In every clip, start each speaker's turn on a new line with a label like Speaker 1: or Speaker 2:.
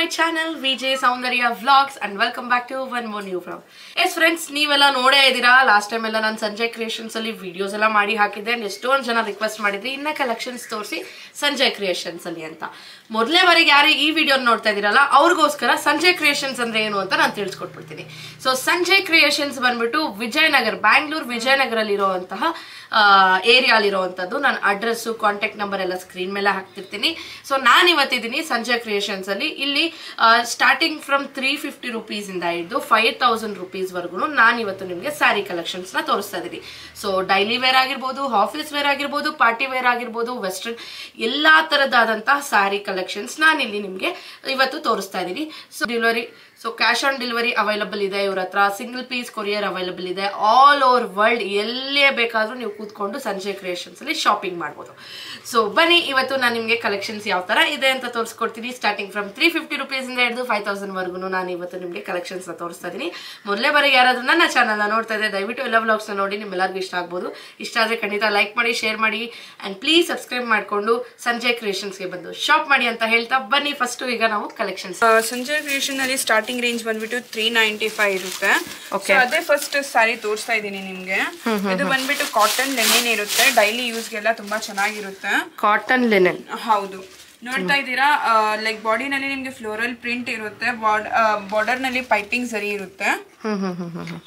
Speaker 1: my channel VJ Saundarya Vlogs and welcome back to one more new vlog. Yes friends, ನೀವೆಲ್ಲ ನೋಡೇ ಇದ್ದೀರಾ. Last time ಎಲ್ಲ ನಾನು Sanjay creations ಅಲ್ಲಿ ವಿಡಿಯೋಸ್ ಎಲ್ಲ ಮಾಡಿ ಹಾಕಿದ್ದೆ. ಎಷ್ಟೊಂದು ಜನ ರಿಕ್ವೆಸ್ಟ್ ಮಾಡಿದ್ರಿ ಇನ್ನ ಕಲೆಕ್ಷನ್ಸ್ ತೋರಿಸಿ ಸಂಜಯ್ ಕ್ರಿಯೇಷನ್ಸ್ ಅಲ್ಲಿ ಅಂತ. ಮೊದಲೇ ಬಾರಿಗೆ ಯಾರು ಈ ವಿಡಿಯೋ ನೋಡ್ತಾ ಇದ್ದೀರಲ್ಲ ಅವ್ರಿಗೋಸ್ಕರ ಸಂಜಯ್ ಕ್ರಿಯೇಷನ್ಸ್ ಅಂದ್ರೆ ಏನು ಅಂತ ನಾನು ತಿಳಿಸ್ಕೊಟ್ಬಿಡ್ತೀನಿ. ಸೊ ಸಂಜಯ್ ಕ್ರಿಯೇಷನ್ಸ್ ಬಂದ್ಬಿಟ್ಟು ವಿಜಯನಗರ, ಬ್ಯಾಂಗ್ಳೂರ್ ವಿಜಯನಗರ ಇರುವಂತಹ ಏರಿಯಾ ಇರುವಂತದ್ದು. ನಾನು ಅಡ್ರೆಸ್, ಕಾಂಟ್ಯಾಕ್ಟ್ ನಂಬರ್ ಎಲ್ಲ ಸ್ಕ್ರೀನ್ ಮೇಲೆ ಹಾಕ್ತಿರ್ತೀನಿ. ಸೊ ನಾನು ಇವತ್ತಿದ್ದೀನಿ ಸಂಜಯ್ ಕ್ರಿಯೇಷನ್ಸ್ ಅಲ್ಲಿ. ಇಲ್ಲಿ ಸ್ಟಾರ್ಟಿಂಗ್ ಫ್ರಮ್ 350 ರೂಪೀಸ್ ಇಂದ ಹಿಡಿದು 5000 ರೂಪೀಸ್ ವರ್ಗು ನಾನು ಇವತ್ತು ನಿಮಗೆ ಸ್ಯಾರಿ ಕಲೆಕ್ಷನ್ಸ್ ನ ತೋರಿಸ್ತಾ ಇದ್ದೀನಿ. ಸೊ ಡೈಲಿ ವೇರ್ ಆಗಿರ್ಬೋದು, ಆಫೀಸ್ ವೇರ್ ಆಗಿರ್ಬೋದು, ಪಾರ್ಟಿ ವೇರ್ ಆಗಿರ್ಬೋದು, ವೆಸ್ಟರ್ನ್ ಎಲ್ಲಾ ತರದಾದಂತಹ ಸ್ಯಾರಿ ಕಲೆಕ್ಷನ್ಸ್ ನಾನು ಇಲ್ಲಿ ನಿಮ್ಗೆ ಇವತ್ತು ತೋರಿಸ್ತಾ ಇದ್ದೀನಿ. So delivery, so cash on delivery available ಇದೆ ಇವ್ರ ಹತ್ರ. ಸಿಂಗಲ್ ಪೀಸ್ ಕೊರಿಯರ್ ಅವೈಲಬಲ್ ಇದೆ. ಆಲ್ ಓವರ್ ವರ್ಲ್ಡ್ ಎಲ್ಲೇ ಬೇಕಾದ್ರೂ ನೀವು ಕೂತ್ಕೊಂಡು ಸಂಜಯ್ ಕ್ರಿಯೇಷನ್ಸ್ ಅಲ್ಲಿ ಶಾಪಿಂಗ್ ಮಾಡ್ಬೋದು. ಸೊ ಬನ್ನಿ ಇವತ್ತು ನಾನು ನಿಮಗೆ ಕಲೆಕ್ಷನ್ಸ್ ಯಾವ ತರ ಇದೆ ಅಂತ ತೋರಿಸ್ಕೊಡ್ತೀನಿ. ಸ್ಟಾರ್ಟಿಂಗ್ ಫ್ರಮ್ 350 ರೂಪೀಸ್ ಇಂದ ಹಿಡಿದು 5000 ವರ್ಗು ನಾನು ಇವತ್ತು ನಿಮಗೆ ಕಲೆಕ್ಷನ್ಸ್ ನ ತೋರಿಸ್ತಾ ಇದ್ದೀನಿ. ಮೊದಲೇ ಬಾರಿಗೆ ಯಾರಾದ್ರೂ ನನ್ನ ಚಾನಲ್ ನೋಡ್ತಾ ಇದೆ ದಯವಿಟ್ಟು ಎಲ್ಲ ವ್ಲಾಗ್ಸ್ ನ ನೋಡಿ ನಿಮ್ಮೆಲ್ಲರಿಗೂ ಇಷ್ಟ ಆಗ್ಬೋದು. ಇಷ್ಟ ಆದ್ರೆ ಖಂಡಿತ ಲೈಕ್ ಮಾಡಿ, ಶೇರ್ ಮಾಡಿ ಅಂಡ್ ಪ್ಲೀಸ್ ಸಬ್ಸ್ಕ್ರೈಬ್ ಮಾಡ್ಕೊಂಡು ಸಂಜಯ್ ಕ್ರಿಯೇಷನ್ಸ್ ಗೆ ಬಂದು ಶಾಪ್ ಮಾಡಿ ಅಂತ ಹೇಳ್ತಾ ಬನ್ನಿ ಫಸ್ಟ್ ಈಗ ನಾವು ಕಲೆಕ್ಷನ್ಸ್.
Speaker 2: ಸಂಜಯ್ ಕ್ರಿಯೇಷನ್ ಅಲ್ಲಿ ಸ್ಟಾರ್ಟಿಂಗ್ ರೇಂಜ್ ಬಂದ್ಬಿಟ್ಟು 395 ಇರುತ್ತೆ. ಅದೇ ಫಸ್ಟ್ ಸ್ಯಾರಿ ತೋರಿಸ್ತಾ ಇದೀನಿ ನಿಮ್ಗೆ. ಇದು ಬಂದ್ಬಿಟ್ಟು ಕಾಟನ್ ಲೆನಿನ್ ಇರುತ್ತೆ. ಡೈಲಿ ಯೂಸ್ ಗೆಲ್ಲ ತುಂಬಾ ಚೆನ್ನಾಗಿರುತ್ತೆ.
Speaker 1: ಕಾಟನ್ ಲೆನಿನ್,
Speaker 2: ಹೌದು. ನೋಡ್ತಾ ಇದ್ದೀರಾ, ಲೈಕ್ ಬಾಡಿ ನಲ್ಲಿ ನಿಮ್ಗೆ ಫ್ಲೋರಲ್ ಪ್ರಿಂಟ್ ಇರುತ್ತೆ. ಬಾರ್ಡರ್ ನಲ್ಲಿ ಪೈಪಿಂಗ್ ಸರಿ ಇರುತ್ತೆ.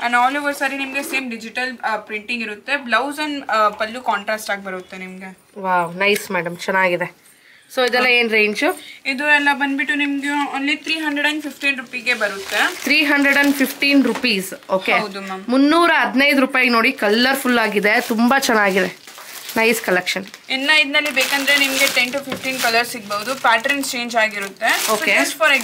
Speaker 2: ಅಂಡ್ ಆಲ್ ಓವರ್ ಸಾರಿ ನಿಮ್ಗೆ ಸೇಮ್ ಡಿಜಿಟಲ್ ಪ್ರಿಂಟಿಂಗ್ ಇರುತ್ತೆ. ಬ್ಲೌಸ್ ಅಂಡ್ ಪಲ್ಲು ಕಾಂಟ್ರಾಸ್ಟ್ ಆಗಿ ಬರುತ್ತೆ ನಿಮ್ಗೆ.
Speaker 1: ವಾವ್, ನೈಸ್ ಮೇಡಮ್, ಚೆನ್ನಾಗಿದೆ. ಸೊ ಇದೆಲ್ಲ ಏನ್ ರೇಂಜ್?
Speaker 2: ಇದು ಎಲ್ಲ ಬಂದ್ಬಿಟ್ಟು ನಿಮ್ಗೆ ಓನ್ಲಿ 315 ರೂಪಿಗೆ ಬರುತ್ತೆ.
Speaker 1: 315 ರೂಪೀಸ್. ಓಕೆ,
Speaker 2: ಹೌದು ಮ್ಯಾಮ್.
Speaker 1: 315 ರೂಪಾಯಿ. ನೋಡಿ, ಕಲರ್ಫುಲ್ ಆಗಿದೆ, ತುಂಬಾ ಚೆನ್ನಾಗಿದೆ. Nice collection.
Speaker 2: ಇನ್ನ ಇದರಲ್ಲಿ ಬೇಕಂದ್ರೆ ನಿಮ್ಗೆ 10 to 15 ಕಲರ್ ಸಿಗಬಹುದು. ಪ್ಯಾಟರ್ನ್ ಚೇಂಜ್ ಆಗಿರುತ್ತೆ.
Speaker 1: ಓಕೆ,
Speaker 2: ಫಾರ್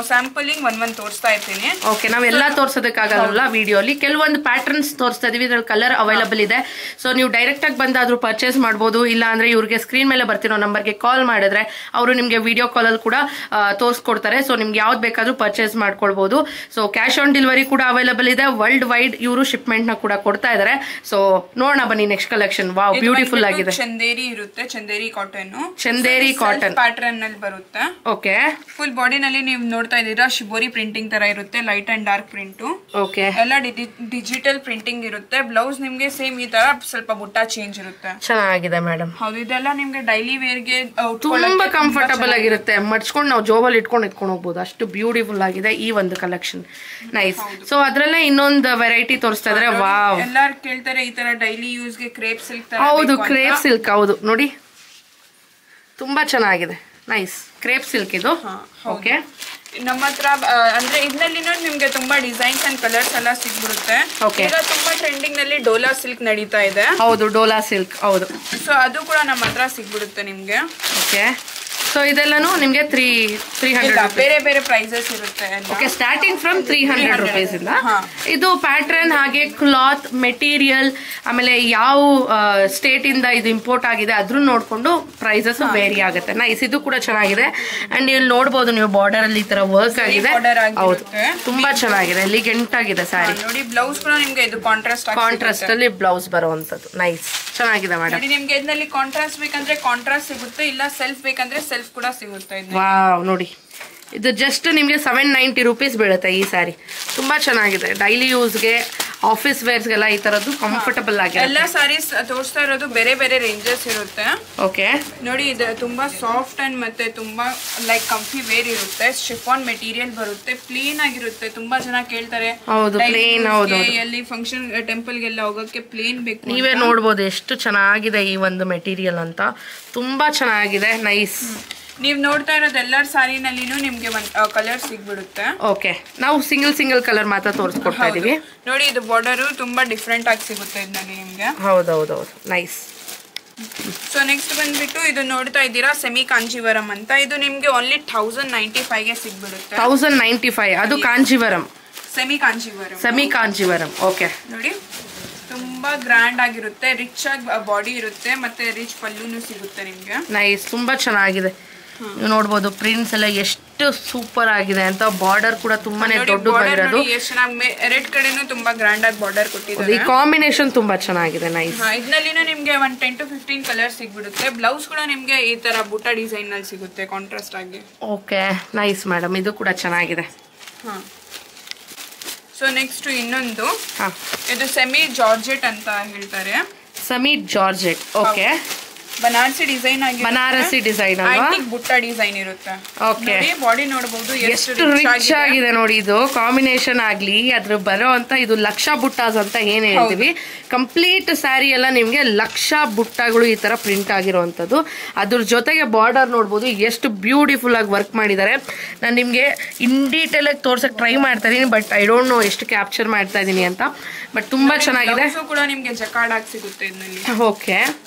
Speaker 2: ಸ್ಯಾಂಪಲಿಂಗ್ ಒಂದ್ ತೋರಿಸ್ತಾ ಇರ್ತೀನಿ.
Speaker 1: ಓಕೆ, ನಾವೆಲ್ಲ ತೋರ್ಸೋದಕ್ಕಾಗಲ್ಲ ವಿಡಿಯೋಲಿ. ಕೆಲವೊಂದು ಪ್ಯಾಟರ್ನ್ಸ್ ತೋರಿಸ್ತಾ ಇದೀವಿ, ಇದ್ರಲ್ಲಿ ಕಲರ್ ಅವೈಲಬಲ್ ಇದೆ. ಸೊ ನೀವು ಡೈರೆಕ್ಟ್ ಆಗಿ ಬಂದಾದ್ರೂ ಪರ್ಚೇಸ್ ಮಾಡಬಹುದು. ಇಲ್ಲ ಅಂದ್ರೆ ಇವ್ರಿಗೆ ಸ್ಕ್ರೀನ್ ಮೇಲೆ ಬರ್ತಿರೋ ನಂಬರ್ಗೆ ಕಾಲ್ ಮಾಡಿದ್ರೆ ಅವರು ನಿಮ್ಗೆ ವಿಡಿಯೋ ಕಾಲ್ ಅಲ್ಲಿ ಕೂಡ ತೋರಿಸ್ಕೊಡ್ತಾರೆ. ಸೊ ನಿಮ್ಗೆ ಯಾವ್ದು ಬೇಕಾದ್ರೂ ಪರ್ಚೇಸ್ ಮಾಡ್ಕೊಳ್ಬಹುದು. ಸೊ ಕ್ಯಾಶ್ ಆನ್ ಡೆಲಿವರಿ ಕೂಡ ಅವೈಲಬಲ್ ಇದೆ. ವರ್ಲ್ಡ್ ವೈಡ್ ಇವರು ಶಿಪ್ಮೆಂಟ್ ನ ಕೂಡ ಕೊಡ್ತಾ ಇದಾರೆ. ಸೊ ನೋಡೋಣ ಬನ್ನಿ ನೆಕ್ಸ್ಟ್ ಕಲೆಕ್ಷನ್. ವಾವ್, ಬ್ಯೂಟಿಫುಲ್ ಆಗಿದೆ.
Speaker 2: ಚಂದೇರಿ ಇರುತ್ತೆ, Chanderi cotton.
Speaker 1: Chanderi cotton
Speaker 2: pattern ನಲ್ಲಿ ಬರುತ್ತೆ.
Speaker 1: ಓಕೆ,
Speaker 2: ಫುಲ್ ಬಾಡಿ ನಲ್ಲಿ ನೀವು ನೋಡ್ತಾ ಇದ್ದೀರಾ ಶಿಬೋರಿ ಪ್ರಿಂಟಿಂಗ್ ತರ ಇರುತ್ತೆ. Light and dark print.
Speaker 1: Okay,
Speaker 2: ಎಲ್ಲ ಡಿಜಿಟಲ್ ಪ್ರಿಂಟಿಂಗ್ ಇರುತ್ತೆ. ಬ್ಲೌಸ್ ನಿಮ್ಗೆ ಸೇಮ್ ಈ ತರ ಸ್ವಲ್ಪ ಬುಟ್ಟ ಚೇಂಜ್ ಇರುತ್ತೆ.
Speaker 1: ಚೆನ್ನಾಗಿದೆ ಮೇಡಮ್.
Speaker 2: ಹೌದು, ಇದೆಲ್ಲ ನಿಮ್ಗೆ ಡೈಲಿ ವೇರ್ ಗೆ
Speaker 1: ತುಂಬಾ ಕಂಫರ್ಟಬಲ್ ಆಗಿರುತ್ತೆ. ಮಡ್ಚ್ಕೊಂಡು ನಾವು ಜೋಬಲ್ಲಿ ಇಟ್ಕೊಂಡು ಹೋಗ್ಬೋದು. ಅಷ್ಟು ಬ್ಯೂಟಿಫುಲ್ ಆಗಿದೆ ಈ ಒಂದು ಕಲೆಕ್ಷನ್. ನೈಸ್. ಸೊ ಅದ್ರಲ್ಲೇ ಇನ್ನೊಂದು ವೆರೈಟಿ ತೋರಿಸ್ತಾ ಇದ್ರೆ. ವಾವ್,
Speaker 2: ಎಲ್ಲಾರು ಕೇಳ್ತಾರೆ ಈ ತರ ಡೈಲಿ ಯೂಸ್ ಗೆ ಕ್ರೇಪ್ ಸಿಲ್ಕ್.
Speaker 1: ಹೌದು, ಕ್ರೇಪ್ ಸಿಲ್ಕ್. ಹೌದು ನೋಡಿ, ತುಂಬಾ ಚೆನ್ನಾಗಿದೆ. ನೈಸ್ ಕ್ರೇಪ್ ಸಿಲ್ಕ್ ಇದು. ಓಕೆ,
Speaker 2: ನಮ್ಮ ಹತ್ರ ಅಂದ್ರೆ ಇದ್ರಲ್ಲಿ ನಿಮ್ಗೆ ತುಂಬಾ ಡಿಸೈನ್ಸ್ ಅಂಡ್ ಕಲರ್ಸ್ ಎಲ್ಲ ಸಿಗ್ಬಿಡುತ್ತೆ. ಈಗ ತುಂಬಾ ಟ್ರೆಂಡಿಂಗ್ ನಲ್ಲಿ ಡೋಲಾ ಸಿಲ್ಕ್ ನಡೀತಾ ಇದೆ.
Speaker 1: ಹೌದು, ಡೋಲಾ ಸಿಲ್ಕ್. ಹೌದು,
Speaker 2: ಸೊ ಅದು ಕೂಡ ನಮ್ಮ ಹತ್ರ ಸಿಗ್ಬಿಡುತ್ತೆ ನಿಮ್ಗೆ.
Speaker 1: ಓಕೆ, ಸೊ ಇದೆಲ್ಲಾನು ನಿಮ್ಗೆ 300
Speaker 2: ಬೇರೆ ಬೇರೆ ಪ್ರೈಸಸ್ ಇರುತ್ತೆ.
Speaker 1: ಓಕೆ, ಸ್ಟಾರ್ಟಿಂಗ್ ಫ್ರಮ್ 300 ರೂಪೀಸ್ ಇಂದ. ಇದು ಪ್ಯಾಟರ್ನ್, ಹಾಗೆ ಕ್ಲಾತ್ ಮೆಟೀರಿಯಲ್, ಆಮೇಲೆ ಯಾವ ಸ್ಟೇಟ್ ಇಂದ ಇದು ಇಂಪೋರ್ಟ್ ಆಗಿದೆ ಅದ್ರ ನೋಡ್ಕೊಂಡು ಪ್ರೈಸಸ್ ವೇರಿ ಆಗುತ್ತೆ. ನೈಸ್, ಇದು ಕೂಡ ಚೆನ್ನಾಗಿದೆ. ಅಂಡ್ ಇಲ್ಲಿ ನೋಡಬಹುದು ನೀವು ಬಾರ್ಡರ್ ಅಲ್ಲಿ ಈ ತರ ವರ್ಕ್ ಆಗಿದೆ. ಹೌದು, ತುಂಬಾ ಚೆನ್ನಾಗಿದೆ, ಎಲಿಗೆಂಟ್ ಆಗಿದೆ ಸ್ಯಾರಿ.
Speaker 2: ನೋಡಿ, ಬ್ಲೌಸ್ ಕೂಡ ನಿಮ್ಗೆ ಇದು
Speaker 1: ಕಾಂಟ್ರಾಸ್ಟ್ ಅಲ್ಲಿ ಬ್ಲೌಸ್ ಬರುವಂತದ್ದು. ನೈಸ್, ಚೆನ್ನಾಗಿದೆ ಮೇಡಮ್.
Speaker 2: ನಿಮ್ಗೆ ಇದರಲ್ಲಿ ಕಾಂಟ್ರಾಸ್ಟ್ ಬೇಕಂದ್ರೆ ಕಾಂಟ್ರಾಸ್ಟ್ ಸಿಗುತ್ತೆ, ಇಲ್ಲ ಸೆಲ್ಫ್ ಬೇಕಂದ್ರೆ ಸೆಲ್ಫ್ ಕೂಡ ಸಿಗುತ್ತೆ.
Speaker 1: ವಾವ್, ನೋಡಿ, ಇದು ಜಸ್ಟ್ ನಿಮ್ಗೆ 790 ರೂಪೀಸ್ ಬೀಳುತ್ತೆ ಈ ಸ್ಯಾರಿ. ತುಂಬಾ ಚೆನ್ನಾಗಿದೆ. ಡೈಲಿ ಯೂಸ್ಗೆ, ಆಫೀಸ್ ವೇರ್ಸ್ಗೆಲ್ಲ ಈ ತರದ್ದು ಕಂಫರ್ಟಬಲ್ ಆಗಿದೆ.
Speaker 2: ಎಲ್ಲ ಸ್ಯಾರೀಸ್ ತೋರಿಸ್ತಾ ಇರೋದು ಬೇರೆ ಬೇರೆ ರೇಂಜಸ್ ಇರುತ್ತೆ.
Speaker 1: ಓಕೆ,
Speaker 2: ನೋಡಿ, ಇದು ತುಂಬಾ ಸಾಫ್ಟ್ ಅಂಡ್ ಮತ್ತೆ ತುಂಬಾ ಲೈಕ್ ಕಂಫಿ ವೇರ್ ಇರುತ್ತೆ. ಶಿಫಾನ್ ಮೆಟೀರಿಯಲ್ ಬರುತ್ತೆ. ಪ್ಲೇನ್ ಆಗಿರುತ್ತೆ. ತುಂಬಾ ಜನ ಕೇಳ್ತಾರೆ.
Speaker 1: ಹೌದು, ಪ್ಲೇನ್. ಹೌದು,
Speaker 2: ಎಲ್ಲಿ ಫಂಕ್ಷನ್ ಟೆಂಪಲ್ ಗೆಲ್ಲ ಹೋಗಕ್ಕೆ ಪ್ಲೇನ್ ಬೇಕು.
Speaker 1: ನೀವೇ ನೋಡ್ಬೋದು ಎಷ್ಟು ಚೆನ್ನಾಗಿದೆ ಈ ಒಂದು ಮೆಟೀರಿಯಲ್ ಅಂತ. ತುಂಬಾ ಚೆನ್ನಾಗಿದೆ. ನೈಸ್.
Speaker 2: ನೀವ್ ನೋಡ್ತಾ ಇರೋದು ಎಲ್ಲರ ಸ್ಯಾರಿನಲ್ಲಿನೂ ನಿಮ್ಗೆ ಒಂದ್ ಕಲರ್ ಸಿಗ್ಬಿಡುತ್ತೆ.
Speaker 1: ಓಕೆ, ನಾವು ಸಿಂಗಲ್ ಕಲರ್ ಮಾತ್ರ ತೋರಿಸ್ಕೊಡ್ತಾ ಇದೀವಿ.
Speaker 2: ನೋಡಿ, ಇದು ಬಾರ್ಡರ್ ತುಂಬಾ ಡಿಫ್ರೆಂಟ್ ಆಗಿ ಸಿಗುತ್ತೆ ಇದರಲ್ಲಿ ನಿಮ್ಗೆ.
Speaker 1: ಹೌದೌದು, ನೈಸ್.
Speaker 2: ಸೊ ನೆಕ್ಸ್ಟ್ ಬಂದ್ಬಿಟ್ಟು ಇದು ನೋಡ್ತಾ ಇದ್ದೀರಾ ಸೆಮಿ ಕಾಂಜೀವರಂ ಅಂತ. ಇದು ನಿಮ್ಗೆ ಓನ್ಲಿ 1095 ಗೆ ಸಿಗ್ಬಿಡುತ್ತೆ.
Speaker 1: 1095. ಅದು ಕಾಂಜೀವರಂ,
Speaker 2: ಸೆಮಿ ಕಾಂಜೀವರಂ.
Speaker 1: ಓಕೆ,
Speaker 2: ನೋಡಿ, ತುಂಬಾ ಗ್ರ್ಯಾಂಡ್ ಆಗಿರುತ್ತೆ. ರಿಚ್ ಆಗಿ ಬಾಡಿ ಇರುತ್ತೆ, ಮತ್ತೆ ರಿಚ್ ಪಲ್ಲುನು ಸಿಗುತ್ತೆ ನಿಮ್ಗೆ.
Speaker 1: ನೈಸ್, ತುಂಬಾ ಚೆನ್ನಾಗಿದೆ. ನೀವು ನೋಡ್ಬೋದು ಪ್ರಿಂಟ್ಸ್ ಎಲ್ಲ ಎಷ್ಟು ಎಷ್ಟು ಸೂಪರ್ ಆಗಿದೆ ಅಂತ. ಬಾರ್ಡರ್ ಕೂಡ ತುಂಬಾನೇ ದೊಡ್ಡದು ಬಂದಿರೋದು.
Speaker 2: ಎರಡು ಕಡೆನೂ ತುಂಬಾ ಗ್ರ್ಯಾಂಡ್ ಆಗಿ ಬಾರ್ಡರ್ ಕೊಟ್ಟಿದ್ದಾರೆ.
Speaker 1: ಈ ಕಾಂಬಿನೇಷನ್ ತುಂಬಾ ಚೆನ್ನಾಗಿದೆ. ನೈಸ್.
Speaker 2: ಇದರಲ್ಲಿನೂ ನಿಮ್ಗೆ 10 to 15 ಕಲರ್ ಸಿಗ್ಬಿಡುತ್ತೆ. ಬ್ಲೌಸ್ ಕೂಡ ನಿಮ್ಗೆ ಈ ತರ ಬುಟ್ಟ ಡಿಸೈನ್ ನಲ್ಲಿ ಸಿಗುತ್ತೆ ಕಾಂಟ್ರಾಸ್ಟ್ ಆಗಿ.
Speaker 1: ಓಕೆ ನೈಸ್ ಮೇಡಮ್, ಇದು ಕೂಡ ಚೆನ್ನಾಗಿದೆ.
Speaker 2: ಸೊ ನೆಕ್ಸ್ಟ್ ಇನ್ನೊಂದು, ಇದು ಸೆಮಿ ಜಾರ್ಜೆಟ್ ಅಂತ ಹೇಳ್ತಾರೆ.
Speaker 1: Semi georgette. Okay,
Speaker 2: Banarasi design ಆಗಿ,
Speaker 1: ಬನಾರಸಿ ಡಿಸೈನ್ ಅಲ್ವಾ,
Speaker 2: ಬುಟ್ಟ ಡಿಸೈನ್ ಇರುತ್ತೆ.
Speaker 1: ಓಕೆ,
Speaker 2: ಬಾಡಿ ನೋಡಬಹುದು
Speaker 1: ಎಷ್ಟು ರಿಚ್ ಆಗಿದೆ ನೋಡಿ. ಇದು ಕಾಂಬಿನೇಷನ್ ಆಗ್ಲಿ ಅದ್ರ ಬರೋ ಅಂತ ಇದು ಲಕ್ಷ ಬುಟ್ಟಾಸ್ ಅಂತ ಏನ್ ಹೇಳ್ತೀವಿ, ಕಂಪ್ಲೀಟ್ ಸ್ಯಾರಿ ಎಲ್ಲ ನಿಮ್ಗೆ ಲಕ್ಷ ಬುಟ್ಟಗಳು ಈ ತರ ಪ್ರಿಂಟ್ ಆಗಿರುವಂತದ್ದು. ಅದ್ರ ಜೊತೆಗೆ ಬಾರ್ಡರ್ ನೋಡ್ಬೋದು ಎಷ್ಟು ಬ್ಯೂಟಿಫುಲ್ ಆಗಿ ವರ್ಕ್ ಮಾಡಿದ್ದಾರೆ. ನಾನು ನಿಮ್ಗೆ ಇನ್ ಡೀಟೇಲ್ ಆಗಿ ತೋರ್ಸಕ್ ಟ್ರೈ ಮಾಡ್ತಾ ಇದೀನಿ, ಬಟ್ ಐ ಡೋಂಟ್ ನೋ ಎಷ್ಟು ಕ್ಯಾಪ್ಚರ್ ಮಾಡ್ತಾ ಇದೀನಿ ಅಂತ. ಬಟ್ ತುಂಬಾ ಚೆನ್ನಾಗಿದೆ.
Speaker 2: ಕೂಡ ನಿಮ್ಗೆ ಜಕಾರ್ಡ್ ಆಗಿ ಸಿಗುತ್ತೆ ಇದರಲ್ಲಿ.
Speaker 1: ಓಕೆ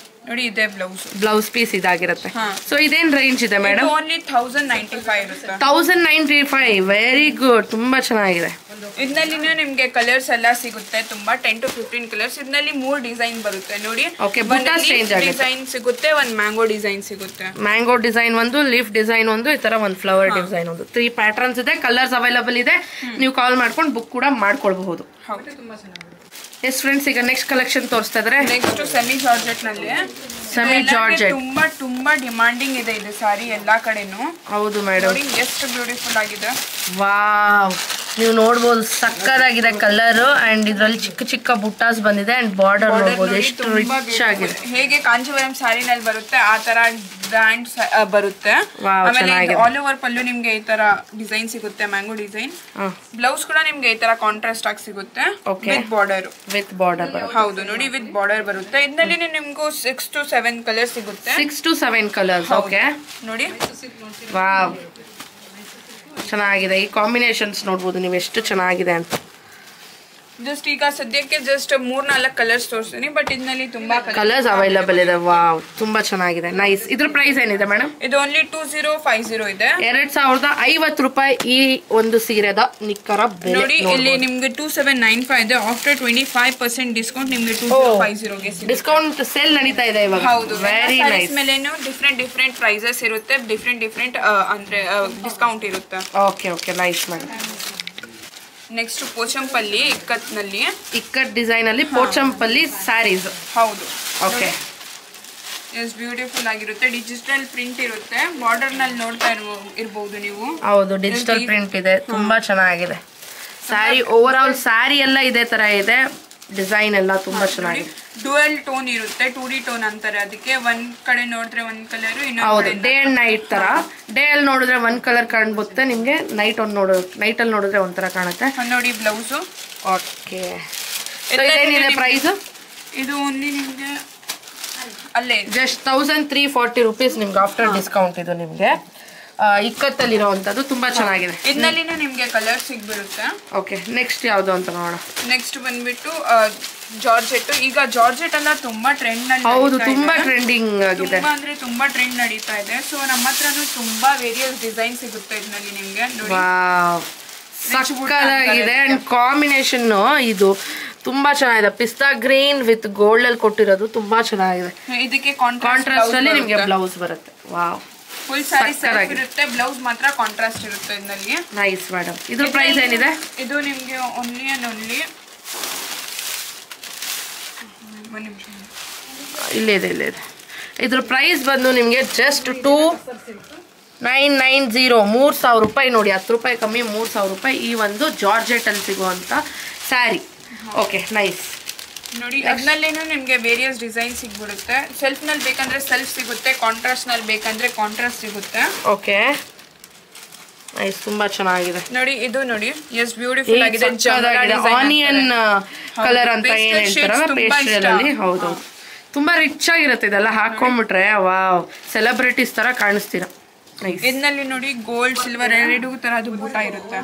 Speaker 2: ನೋಡಿ, ಇದೆ
Speaker 1: ಬ್ಲೌಸ್ ಪೀಸ್ ಇದಾಗಿರುತ್ತೆ. ಸೊ ಇದೇನ್ ರೇಂಜ್ ಇದೆ ಮೇಡಮ್?
Speaker 2: ಓನ್ಲಿ 1095 ಇರುತ್ತೆ.
Speaker 1: 1095. ವೆರಿ ಗುಡ್, ತುಂಬಾ ಚೆನ್ನಾಗಿದೆ.
Speaker 2: ಇದರಲ್ಲಿ ನಿಮ್ಗೆ ಕಲರ್ಸ್ ಎಲ್ಲ ಸಿಗುತ್ತೆ, ತುಂಬಾ 10 to 15 ಕಲರ್ಸ್. ಇದರಲ್ಲಿ 3 ಡಿಸೈನ್ ಬರುತ್ತೆ ನೋಡಿ. ಡಿಸೈನ್ ಸಿಗುತ್ತೆ, ಒಂದು ಮ್ಯಾಂಗೋ ಡಿಸೈನ್ ಸಿಗುತ್ತೆ.
Speaker 1: ಮ್ಯಾಂಗೋ ಡಿಸೈನ್ ಒಂದು, ಲೀಫ್ ಡಿಸೈನ್ ಒಂದು, ಈ ತರ ಒಂದು ಫ್ಲವರ್ ಡಿಸೈನ್ ಒಂದು. 3 ಪ್ಯಾಟರ್ನ್ಸ್ ಇದೆ. ಕಲರ್ಸ್ ಅವೈಲಬಲ್ ಇದೆ. ನೀವು ಕಾಲ್ ಮಾಡ್ಕೊಂಡು ಬುಕ್ ಕೂಡ ಮಾಡ್ಕೊಳ್ಬಹುದು.
Speaker 2: ತುಂಬಾ ಚೆನ್ನಾಗಿದೆ.
Speaker 1: ಎಸ್ ಫ್ರೆಂಡ್ಸ್, ಈಗ ನೆಕ್ಸ್ಟ್ ಕಲೆಕ್ಷನ್ ತೋರಿಸ್ತಾ ಇದ್ರೆ
Speaker 2: ನೆಕ್ಸ್ಟ್ ಸೆಮಿ ಜಾರ್ಜೆಟ್ ನಲ್ಲಿ.
Speaker 1: ಸೆಮಿ ಜಾರ್ಜೆಟ್
Speaker 2: ತುಂಬಾ ಡಿಮಾಂಡಿಂಗ್ ಇದೆ ಇದು ಸಾರಿ ಎಲ್ಲಾ ಕಡೆನೂ.
Speaker 1: ಹೌದು ಮೇಡಮ್,
Speaker 2: ಎಷ್ಟು ಬ್ಯೂಟಿಫುಲ್ ಆಗಿದೆ.
Speaker 1: ವಾವ್, ನೀವು ನೋಡ್ಬೋದು ಸಕ್ಕದಾಗಿದೆ ಕಲರ್. ಅಂಡ್ ಇದ್ರಲ್ಲಿ ಚಿಕ್ಕ ಚಿಕ್ಕ ಬುಟ್ಟಾಸ್ ಬಂದಿದೆ. ಅಂಡ್ ಬಾರ್ಡರ್ ನೋಡ್ಬೋದು ಎಷ್ಟು ರಿಚ್ ಆಗಿದೆ.
Speaker 2: ಹೇಗೆ ಕಾಂಚೀವರಂ ಸಾರಿನಲ್ಲಿ ಬರುತ್ತೆ ಆ ತರ ಗ್ರ್ಯಾಂಡ್ ಬರುತ್ತೆ. ಆಮೇಲೆ ಆಲ್ ಓವರ್ ಪಲ್ಲು ನಿಮ್ಗೆ ಈ ತರ ಡಿಸೈನ್ ಸಿಗುತ್ತೆ, ಮ್ಯಾಂಗೋ ಡಿಸೈನ್. ಬ್ಲೌಸ್ ಕೂಡ ನಿಮ್ಗೆ ಈ ತರ ಕಾಂಟ್ರಾಸ್ಟ್ ಆಗಿ ಸಿಗುತ್ತೆ ವಿತ್ ಬಾರ್ಡರ್. ಹೌದು ನೋಡಿ, ವಿತ್ ಬಾರ್ಡರ್ ಬರುತ್ತೆ. ಇದರಲ್ಲಿ ನಿಮ್ಗೂ 6 to 7 ಕಲರ್ಸ್ ಸಿಗುತ್ತೆ.
Speaker 1: 6 to 7 ಕಲರ್ಸ್. ಓಕೆ
Speaker 2: ನೋಡಿ,
Speaker 1: ವಾವ್, ಚೆನ್ನಾಗಿದೆ. ಈ ಕಾಂಬಿನೇಷನ್ಸ್ ನೋಡ್ಬೋದು ನೀವು ಎಷ್ಟು ಚೆನ್ನಾಗಿದೆ ಅಂತ.
Speaker 2: ಜಸ್ಟ್ ಈಗ ಸದ್ಯಕ್ಕೆ ಜಸ್ಟ್ 3-4 ಕಲರ್ಸ್ ತೋರಿಸ್ತೀನಿ, ಬಟ್ ಇದರಲ್ಲಿ ತುಂಬಾ
Speaker 1: ಕಲರ್ಸ್ ಅವೈಲಬಲ್ ಇದೆ. ವಾವ್, ತುಂಬಾ ಚೆನ್ನಾಗಿದೆ. ನೈಸ್. ಇದ್ರ ಪ್ರೈಸ್ ಏನಿದೆ ಮೇಡಮ್?
Speaker 2: ಇದು ಓನ್ಲಿ 2050 ಇದೆ.
Speaker 1: 2050 ರೂಪಾಯಿ ಈ ಒಂದು ಸೀರೆದ ನಿಕ್ಕರ ಬೆಲೆ.
Speaker 2: ನೋಡಿ, ಇಲ್ಲಿ ನಿಮ್ಗೆ 2795 ಇದೆ. ಆಫ್ಟರ್ 25% ಡಿಸ್ಕೌಂಟ್ ನಿಮ್ಗೆ 2050 ಗೆ
Speaker 1: ಡಿಸ್ಕೌಂಟ್ ಸೇಲ್ ನಡೀತಾ ಇದೆ ಇವಾಗ.
Speaker 2: ಹೌದು,
Speaker 1: ವೆರಿ ನೈಸ್.
Speaker 2: ಮೇಲೇನು ಡಿಫ್ರೆಂಟ್ ಪ್ರೈಸಸ್ ಇರುತ್ತೆ, ಡಿಫ್ರೆಂಟ್ ಅಂದ್ರೆ ಡಿಸ್ಕೌಂಟ್ ಇರುತ್ತೆ.
Speaker 1: Okay okay, nice madam.
Speaker 2: Next Pochampally
Speaker 1: ikat design ಅಲ್ಲಿ ಪೋಚಂಪಲ್ಲಿ ಸ್ಯಾರೀಸ್.
Speaker 2: ಹೌದು,
Speaker 1: ಓಕೆ,
Speaker 2: ಎಷ್ಟು ಬ್ಯೂಟಿಫುಲ್ ಆಗಿರುತ್ತೆ. ಡಿಜಿಟಲ್ ಪ್ರಿಂಟ್ ಇರುತ್ತೆ. ಬಾರ್ಡರ್ ನಲ್ಲಿ ನೋಡ್ತಾ ಇರಬಹುದು ನೀವು.
Speaker 1: ಹೌದು, ಡಿಜಿಟಲ್ ಪ್ರಿಂಟ್ ಇದೆ. ತುಂಬಾ ಚೆನ್ನಾಗಿದೆ ಸ್ಯಾರಿ. ಓವರ್ ಆಲ್ ಸ್ಯಾರಿ ಎಲ್ಲ ಇದೇ ತರ ಇದೆ. ಡಿಸೈನ್ ಎಲ್ಲ ತುಂಬಾ ಚೆನ್ನಾಗಿದೆ.
Speaker 2: ಡ್ಯುಯಲ್ ಟೋನ್ ಇರುತ್ತೆ, 2D ಟೋನ್ ಅಂತಾರೆ ಅದಕ್ಕೆ. ಒಂದ್ ಕಡೆ ನೋಡಿದ್ರೆ ಒಂದ್ ಕಲರ್,
Speaker 1: ಹೌದು, ಡೇ ಅಂಡ್ ನೈಟ್ ತರ. ಡೇ ಅಲ್ಲಿ ನೋಡಿದ್ರೆ ಒಂದ್ ಕಲರ್ ಕಾಣ್ಬುತ್ತೆ ನಿಮ್ಗೆ, ನೈಟ್ ಅಲ್ಲಿ ನೋಡಿದ್ರೆ ಒಂಥರ ಕಾಣುತ್ತೆ.
Speaker 2: ನೋಡಿ ಬ್ಲೌಸ್.
Speaker 1: ಓಕೆ, ಇದೇನಿದೆ ಪ್ರೈಸ್?
Speaker 2: ಇದು ಓನ್ಲಿ ನಿಮ್ಗೆ ಅಲ್ಲೇ
Speaker 1: ಜಸ್ಟ್ 1340 rupees ನಿಮ್ಗೆ ಆಫ್ಟರ್ ಡಿಸ್ಕೌಂಟ್. ಇದು ನಿಮ್ಗೆ ಇಕ್ಕತ್ತಲ್ಲಿರೋವಂಥದ್ದು ತುಂಬಾ ಚೆನ್ನಾಗಿದೆ.
Speaker 2: ಇದರಲ್ಲಿನೇ ನಿಮ್ಗೆ ಕಲರ್ ಸಿಗ್ಬಿಡುತ್ತೆ.
Speaker 1: ಓಕೆ, ನೆಕ್ಸ್ಟ್ ಯಾವ್ದು ಅಂತ ನೋಡೋಣ.
Speaker 2: ನೆಕ್ಸ್ಟ್ ಬಂದ್ಬಿಟ್ಟು ಜಾರ್ಜೆಟ್. ಈಗ ಜಾರ್ಜೆಟ್ ಎಲ್ಲ ತುಂಬಾ ಟ್ರೆಂಡ್ ನಲ್ಲಿ.
Speaker 1: ಹೌದು, ತುಂಬಾ ಟ್ರೆಂಡಿಂಗ್ ಆಗಿದೆ.
Speaker 2: ಅಂದ್ರೆ ತುಂಬಾ ಟ್ರೆಂಡ್ ನಡೀತಾ ಇದೆ. ಸೊ ನಮ್ಮ ಹತ್ರನೂ ತುಂಬಾ ವೇರಿಯಸ್ ಡಿಸೈನ್ ಸಿಗುತ್ತೆ ಇದರಲ್ಲಿ ನಿಮ್ಗೆ.
Speaker 1: ವಾವ್, ಸಕ್ಕತ್ತಾಗಿದೆ. ಅಂಡ್ ಕಾಂಬಿನೇಷನ್ ಇದು ತುಂಬಾ ಚೆನ್ನಾಗಿದೆ. ಪಿಸ್ತಾ ಗ್ರೀನ್ ವಿತ್ ಗೋಲ್ಡ್ ಅಲ್ಲಿ ಕೊಟ್ಟಿರೋದು ತುಂಬಾ ಚೆನ್ನಾಗಿದೆ.
Speaker 2: ಇದಕ್ಕೆ
Speaker 1: ಕಾಂಟ್ರಾಸ್ಟ್ ಅಲ್ಲಿ ನಿಮ್ಗೆ ಬ್ಲೌಸ್ ಬರುತ್ತೆ. ವಾವ್,
Speaker 2: ಫುಲ್ ಸಾರಿ ಸೆಲ್ಫ್ ಇರುತ್ತೆ, ಬ್ಲೌಸ್ ಮಾತ್ರ ಕಾಂಟ್ರಾಸ್ಟ್ ಇರುತ್ತೆ ಇದರಲ್ಲಿ.
Speaker 1: Nice madam. ಇದ್ರ ಪ್ರೈಸ್ ಏನಿದೆ?
Speaker 2: ಇದು ನಿಮ್ಗೆ ಓನ್ಲಿ
Speaker 1: ಇಲ್ಲೇ ಇದೆ. ಇದ್ರ ಪ್ರೈಸ್ ಬಂದು ನಿಮ್ಗೆ ಜಸ್ಟ್ 2990. 3000 ರೂಪಾಯಿ ನೋಡಿ. 10 ರೂಪಾಯಿ ಕಮ್ಮಿ, 3000 ರೂಪಾಯಿ ಈ ಒಂದು ಜಾರ್ಜೆಟ್ ಅಲ್ಲಿ ಸಿಗುವಂತ ಸ್ಯಾರಿ. Okay, nice.
Speaker 2: ನೋಡಿ, ಅದರಲ್ಲೇನು ನಿಮ್ಗೆ ವೇರಿಯಸ್ ಡಿಸೈನ್ ಸಿಗ್ಬಿಡುತ್ತೆ. ಸೆಲ್ಫ್ ನಲ್ಲಿ ಬೇಕಂದ್ರೆ ಸೆಲ್ಫ್ ಸಿಗುತ್ತೆ, ಕಾಂಟ್ರಾಸ್ಟ್ ನಲ್ಲಿ ಬೇಕಂದ್ರೆ ಕಾಂಟ್ರಾಸ್ಟ್ ಸಿಗುತ್ತೆ.
Speaker 1: ಓಕೆ, ನೈಸ್, ತುಂಬಾ ಚೆನ್ನಾಗಿದೆ.
Speaker 2: ನೋಡಿ, ಇದು ನೋಡಿ ಎಷ್ಟು ಬ್ಯೂಟಿಫುಲ್ ಆಗಿದೆ.
Speaker 1: ಆನಿಯನ್ ಕಲರ್ ಅಂತ ಏನ್ ಹೇಳ್ತಾರಲ್ಲ ಪೇಸ್ಟ್ರಿ ಅಲ್ಲಿ. ಹೌದು, ತುಂಬಾ ರಿಚ್ ಆಗಿರುತ್ತೆ. ಇದೆಲ್ಲ ಹಾಕೊಂಡ್ಬಿಟ್ರೆ ವಾವ್, ಸೆಲೆಬ್ರಿಟೀಸ್ ತರ ಕಾಣಿಸ್ತೀರಾ.
Speaker 2: ಇದರಲ್ಲಿ ನೋಡಿ ಗೋಲ್ಡ್ ಸಿಲ್ವರ್ ಎರಡು ತರದ್ದು ಬೂಟ ಇರುತ್ತೆ.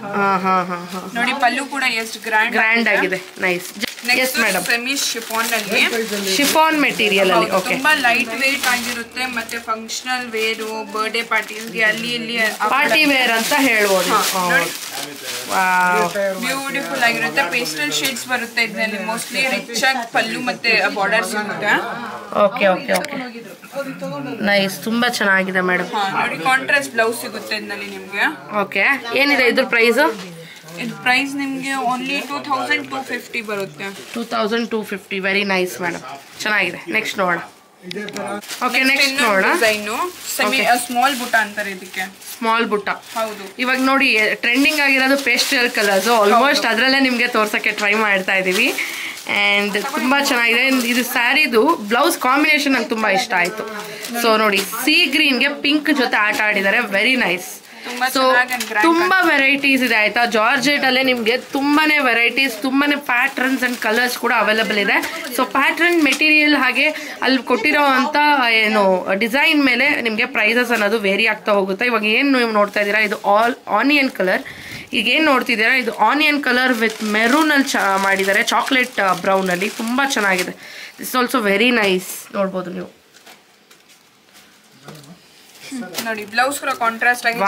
Speaker 2: ನೋಡಿ, ಪಲ್ಲು ಕೂಡ ಎಷ್ಟು ಗ್ರ್ಯಾಂಡ್
Speaker 1: ಆಗಿದೆ. ನೈಸ್.
Speaker 2: ನೆಕ್ಸ್ಟ್ ಸೆಮಿ ಶಿಫಾನ್ ಅಲ್ಲಿ,
Speaker 1: ಶಿಫಾನ್ ಮೆಟೀರಿಯಲ್ ಅಲ್ಲಿ. ಓಕೆ,
Speaker 2: ತುಂಬಾ ಲೈಟ್ ವೇಟ್ ಆಗಿರುತ್ತೆ. ಮತ್ತೆ ಫಂಕ್ಷನಲ್ ವೇರ್, ಬರ್ಡೇ ಪಾರ್ಟೀಸ್ಗೆ ಅಲ್ಲಿ ಇಲ್ಲಿ
Speaker 1: ಪಾರ್ಟಿ ವೇರ್ ಅಂತ ಹೇಳ್ಬೋದು.
Speaker 2: ಬ್ಯೂಟಿಫುಲ್ ಆಗಿರುತ್ತೆ. ಪೇಸ್ಟಲ್ ಶೇಡ್ಸ್ ಬರುತ್ತೆ ಇದರಲ್ಲಿ. ಮೋಸ್ಟ್ಲಿ ರಿಚ್ ಆಗಿ ಪಲ್ಲು ಮತ್ತೆ ಬಾರ್ಡರ್ ಸಿಗುತ್ತೆ.
Speaker 1: ಓಕೆ ಓಕೆ ಓಕೆ ನೈಸ್, ತುಂಬಾ ಚೆನ್ನಾಗಿದೆ ಮೇಡಮ್.
Speaker 2: ನೋಡಿ ಕಾಂಟ್ರಾಸ್ಟ್ ಬ್ಲೌಸ್ ಸಿಗುತ್ತೆ ಇದರಲ್ಲಿ ನಿಮಗೆ.
Speaker 1: ಓಕೆ, ಏನಿದೆ ಇದ್ರ ಪ್ರೈಸ್?
Speaker 2: ಇದು ಪ್ರೈಸ್ ನಿಮಗೆ ಓನ್ಲಿ 2250 ಬರುತ್ತೆ.
Speaker 1: 2250. ವೆರಿ ನೈಸ್ ಮೇಡಮ್, ಚೆನ್ನಾಗಿದೆ. ನೆಕ್ಸ್ಟ್ ನೋಡೋಣ. ಓಕೆ, ನೆಕ್ಸ್ಟ್ ನೋಡೋಣ.
Speaker 2: ಡಿಸೈನು ಸ್ಮಾಲ್ ಬುಟ್ಟ ಅಂತಾರೆ ಇದಕ್ಕೆ.
Speaker 1: ಸ್ಮಾಲ್ ಬುಟ್ಟ.
Speaker 2: ಹೌದು.
Speaker 1: ಇವಾಗ ನೋಡಿ ಟ್ರೆಂಡಿಂಗ್ ಆಗಿರೋದು ಪೇಸ್ಟಲ್ ಕಲರ್ಸ್, ಆಲ್ಮೋಸ್ಟ್ ಅದರಲ್ಲೇ ನಿಮಗೆ ತೋರ್ಸಕ್ಕೆ ಟ್ರೈ ಮಾಡ್ತಾ ಇದೀವಿ. ಆ್ಯಂಡ್ ತುಂಬ ಚೆನ್ನಾಗಿದೆ. ಇದು ಸ್ಯಾರಿದು ಬ್ಲೌಸ್ ಕಾಂಬಿನೇಷನ್ ನಂಗೆ ತುಂಬ ಇಷ್ಟ ಆಯಿತು. ಸೊ ನೋಡಿ, ಸೀ ಗ್ರೀನ್ಗೆ ಪಿಂಕ್ ಜೊತೆ ಆಟ ಆಡಿದ್ದಾರೆ. Very nice. ಸೊ ತುಂಬಾ ವೆರೈಟೀಸ್ ಇದೆ ಆಯ್ತಾ. ಜಾರ್ಜೆಟ್ ಅಲ್ಲೇ ನಿಮಗೆ ತುಂಬಾನೇ ವೆರೈಟೀಸ್, ತುಂಬಾನೇ ಪ್ಯಾಟ್ರನ್ಸ್ ಅಂಡ್ ಕಲರ್ಸ್ ಕೂಡ ಅವೈಲಬಲ್ ಇದೆ. ಸೊ ಪ್ಯಾಟ್ರನ್, ಮೆಟೀರಿಯಲ್ ಹಾಗೆ ಅಲ್ಲಿ ಕೊಟ್ಟಿರೋ ಅಂತ ಏನು ಡಿಸೈನ್ ಮೇಲೆ ನಿಮಗೆ ಪ್ರೈಸಸ್ ಅನ್ನೋದು ವೇರಿ ಆಗ್ತಾ ಹೋಗುತ್ತೆ. ಇವಾಗ ಏನು ನೀವು ನೋಡ್ತಾ ಇದ್ದೀರಾ, ಇದು ಆನಿಯನ್ ಕಲರ್. ಈಗ ಏನು ನೋಡ್ತಿದ್ದೀರಾ, ಇದು ಆನಿಯನ್ ಕಲರ್ ವಿತ್ ಮೆರೂನ್ ಅಲ್ಲಿ ಮಾಡಿದ್ದಾರೆ, ಚಾಕ್ಲೇಟ್ ಬ್ರೌನ್ ಅಲ್ಲಿ. ತುಂಬಾ ಚೆನ್ನಾಗಿದೆ. This also very nice. ನೋಡ್ಬೋದು ನೀವು.
Speaker 2: ನೋಡಿ ಬ್ಲೌಸ್ ಕೂಡ ಕಾಂಟ್ರಾಸ್ಟ್ ಆಗಿ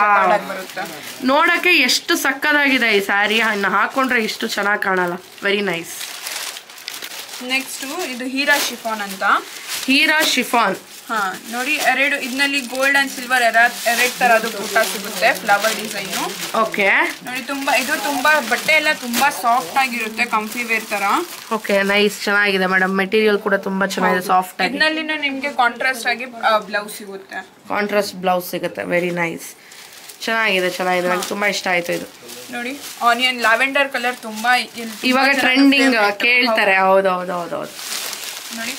Speaker 2: ಬರುತ್ತೆ.
Speaker 1: ನೋಡಕ್ಕೆ ಎಷ್ಟು ಸಕ್ಕದಾಗಿದೆ ಈ ಸ್ಯಾರಿ. ಹಾಕೊಂಡ್ರೆ ಇಷ್ಟು ಚೆನ್ನಾಗಿ ಕಾಣಲ್ಲ. Very nice.
Speaker 2: ನೆಕ್ಸ್ಟ್ ಇದು ಹೀರಾ ಶಿಫಾನ್ ಅಂತ.
Speaker 1: ಹೀರಾ ಶಿಫಾನ್.
Speaker 2: ನೋಡಿ ಎರಡು ಇದರಲ್ಲಿ ಗೋಲ್ಡ್ ಅಂಡ್ ಸಿಲ್ವರ್ ಎರಡು ತರದ್ದು ಬೂಟ ಸಿಗುತ್ತೆ, ಫ್ಲವರ್ ಡಿಸೈನ್.
Speaker 1: ಓಕೆ.
Speaker 2: ನೋಡಿ ಇದು ತುಂಬಾ ಬಟ್ಟೆ ಎಲ್ಲ ತುಂಬಾ ಸಾಫ್ಟ್ ಆಗಿರುತ್ತೆ, ಕಂಫಿ ವೇರ್ ತರ.
Speaker 1: ಓಕೆ, ನೈಸ್, ಚೆನ್ನಾಗಿದೆ ಮೇಡಮ್. ಮೆಟೀರಿಯಲ್ ಕೂಡ ತುಂಬಾ ಚೆನ್ನಾಗಿದೆ, ಸಾಫ್ಟ್ ಆಗಿ.
Speaker 2: ಇದರಲ್ಲಿ ನಿಮಗೆ ಕಾಂಟ್ರಾಸ್ಟ್ ಆಗಿ ಬ್ಲೌಸ್ ಸಿಗುತ್ತೆ.
Speaker 1: ಕಾಂಟ್ರಾಸ್ಟ್ ಬ್ಲೌಸ್ ಸಿಗುತ್ತೆ. ವೆರಿ ನೈಸ್, ಚೆನ್ನಾಗಿದೆ, ಚೆನ್ನಾಗಿದೆ. ನನಗೆ ತುಂಬಾ ಇಷ್ಟ ಆಯ್ತು ಇದು.
Speaker 2: ನೋಡಿ ಆನಿಯನ್ ಲ್ಯಾವೆಂಡರ್ ಕಲರ್ ತುಂಬಾ
Speaker 1: ಇವಾಗ ಟ್ರೆಂಡಿಂಗ್ ಕೇಳ್ತಾರೆ. ಹೌದು.
Speaker 2: ನೋಡಿ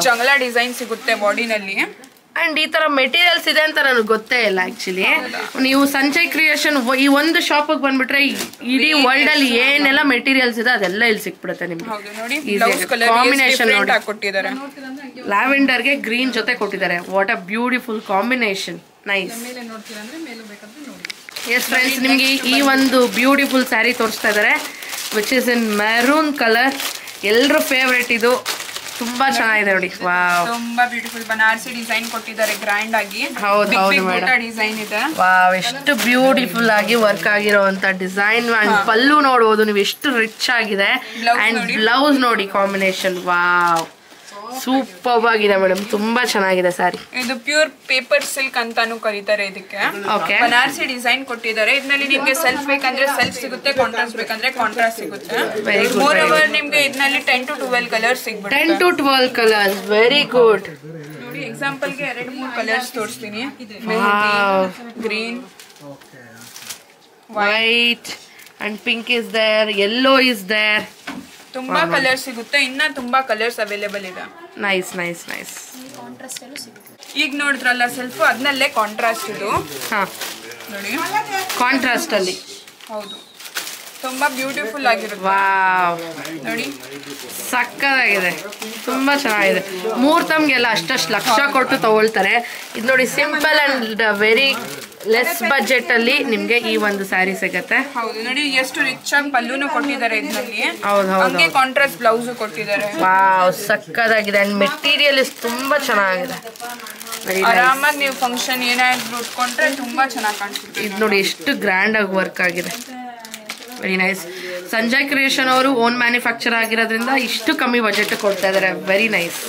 Speaker 2: ಜಂಗಲ ಡಿಸೈನ್ ಸಿಗುತ್ತೆ ಬಾಡಿನಲ್ಲಿ.
Speaker 1: ಅಂಡ್ ಈ ತರ ಮೆಟೀರಿಯಲ್ಸ್ ಇದೆ ಅಂತ ನನಗೆ ಗೊತ್ತೇ ಇಲ್ಲ ಆಕ್ಚುಲಿ. ನೀವು ಸಂಜಯ್ ಕ್ರಿಯೇಷನ್ ಈ ಒಂದು ಶಾಪಿಗೆ ಬಂದ್ಬಿಟ್ರೆ ಇಡೀ ವರ್ಲ್ಡ್ ಅಲ್ಲಿ ಏನೆಲ್ಲ ಮೆಟೀರಿಯಲ್ಸ್ ಇದೆ ಅದೆಲ್ಲ ಇಲ್ಲಿ ಸಿಕ್ಬಿಡುತ್ತೆ ನಿಮ್ಗೆ. ಕಾಂಬಿನೇಷನ್ ನೋಡಿ, ಲ್ಯಾವೆಂಡರ್ಗೆ ಗ್ರೀನ್ ಜೊತೆ ಕೊಟ್ಟಿದ್ದಾರೆ. What a beautiful combination. Nice. S friends, ನಿಮ್ಗೆ ಈ ಒಂದು ಬ್ಯೂಟಿಫುಲ್ ಸ್ಯಾರಿ ತೋರಿಸ್ತಾ ಇದ್ದಾರೆ, which is in maroon colour. ಎಲ್ಲರ ಫೇವ್ರೇಟ್ ಇದು. ತುಂಬಾ ಚೆನ್ನಾಗಿದೆ ನೋಡಿ. ವಾವ್,
Speaker 2: ತುಂಬಾ ಬ್ಯೂಟಿಫುಲ್ ಬನಾರಸಿ ಡಿಸೈನ್ ಕೊಟ್ಟಿದ್ದಾರೆ, ಗ್ರ್ಯಾಂಡ್ ಆಗಿ.
Speaker 1: ಹೌದು ಮೇಡಮ್,
Speaker 2: ಡಿಸೈನ್ ಇದೆ.
Speaker 1: ವಾವ್, ಎಷ್ಟು ಬ್ಯೂಟಿಫುಲ್ ಆಗಿ ವರ್ಕ್ ಆಗಿರೋಂತ ಡಿಸೈನ್. ಅಂಡ್ ಪಲ್ಲು ನೋಡಬಹುದು ನೀವು, ಎಷ್ಟು ರಿಚ್ ಆಗಿದೆ. ಅಂಡ್ ಬ್ಲೌಸ್ ನೋಡಿ ಕಾಂಬಿನೇಷನ್. ವಾವ್, ಸೂಪರ್ ಆಗಿದೆ ಮೇಡಮ್, ತುಂಬಾ ಚೆನ್ನಾಗಿದೆ ಸ್ಯಾರಿ.
Speaker 2: ಇದು ಪ್ಯೂರ್ ಪೇಪರ್ ಸಿಲ್ಕ್ ಅಂತಾನು ಕರೀತಾರೆ ಇದಕ್ಕೆ.
Speaker 1: ಓಕೆ,
Speaker 2: ಬನಾರಸಿ ಡಿಸೈನ್ ಕೊಟ್ಟಿದ್ದಾರೆ. ಇದರಲ್ಲಿ ನಿಮ್ಗೆ ಸೆಲ್ಫ್ ಬೇಕಂದ್ರೆ ಸೆಲ್ಫ್ ಸಿಗುತ್ತೆ, ಕಾಂಟ್ರಾಸ್ಟ್ ಬೇಕಂದ್ರೆ ಕಾಂಟ್ರಾಸ್ಟ್ ಸಿಗುತ್ತೆ.
Speaker 1: Very good.
Speaker 2: ಮೋರ್ ಓವರ್ ನಿಮ್ಗೆ ಇದರಲ್ಲಿ 10 to 12 ಕಲರ್ಸ್ ಸಿಗುತ್ತೆ.
Speaker 1: 10 to 12 ಕಲರ್ಸ್. Very good.
Speaker 2: ನೋಡಿ ಎಕ್ಸಾಂಪಲ್ ಗೆ 2-3 ಕಲರ್ಸ್ ತೋರಿಸ್ತೀನಿ. Green,
Speaker 1: white and pink is there, yellow is there.
Speaker 2: ತುಂಬಾ ಕಲರ್ಸ್ ಸಿಗುತ್ತೆ. ಇನ್ನ ತುಂಬಾ ಕಲರ್ಸ್ ಅವೈಲೇಬಲ್ ಇದೆ.
Speaker 1: Nice nice nice.
Speaker 2: ಈಗ ನೋಡಿದ್ರಲ್ಲ ಸೆಲ್ಫ್, ಅದನ್ನಲ್ಲೇ ಕಾಂಟ್ರಾಸ್ಟ್ ಇದು. ನೋಡಿ
Speaker 1: ಕಾಂಟ್ರಾಸ್ಟ್ ಅಲ್ಲಿ.
Speaker 2: ಹೌದು, ತುಂಬಾ ಬ್ಯೂಟಿಫುಲ್ ಆಗಿರುತ್ತೆ.
Speaker 1: ವಾವ್,
Speaker 2: ನೋಡಿ
Speaker 1: ಸಕ್ಕದಾಗಿದೆ, ತುಂಬಾ ಚೆನ್ನಾಗಿದೆ. ಮುಹೂರ್ತಮ್ಗೆಲ್ಲ ಅಷ್ಟಷ್ಟು ಲಕ್ಷ ಕೊಟ್ಟು ತಗೊಳ್ತಾರೆ. ಇದು ನೋಡಿ, simple and very less budget ಅಲ್ಲಿ ನಿಮ್ಗೆ ಈ ಒಂದು ಸ್ಯಾರಿ ಸಿಗತ್ತೆ.
Speaker 2: ಹೌದು, ನೋಡಿ ಎಷ್ಟು ರಿಚ್ ಆಗಿ ಪಲ್ಲುನು ಕೊಟ್ಟಿದ್ದಾರೆ ಇದರಲ್ಲಿ.
Speaker 1: ಹೌದು ಹೌದು.
Speaker 2: ಹಂಗೆ ಕಾಂಟ್ರಾಸ್ಟ್ ಬ್ಲೌಸ್ ಕೊಟ್ಟಿದ್ದಾರೆ.
Speaker 1: ವಾವ್, ಸಕ್ಕದಾಗಿದೆ. ಅಂಡ್ ಮೆಟೀರಿಯಲ್ ತುಂಬಾ ಚೆನ್ನಾಗಿದೆ.
Speaker 2: ಆರಾಮಾಗಿ ನೀವು ಫಂಕ್ಷನ್ ಏನಾದ್ರು ಉಟ್ಕೊಂಡ್ರೆ ತುಂಬಾ ಚೆನ್ನಾಗಿ ಕಾಣಿಸುತ್ತೆ.
Speaker 1: ಇದು ನೋಡಿ ಎಷ್ಟು ಗ್ರ್ಯಾಂಡ್ ಆಗಿ ವರ್ಕ್ ಆಗಿದೆ. Very nice. ಸಂಜಯ್ ಕ್ರಿಯೇಷನ್ ಅವರು ಓನ್ ಮ್ಯಾನುಫ್ಯಾಕ್ಚರ್ ಆಗಿರೋದ್ರಿಂದ ಇಷ್ಟು ಕಮ್ಮಿ ಬಜೆಟ್ ಕೊಡ್ತಾ ಇದಾರೆ. Very nice.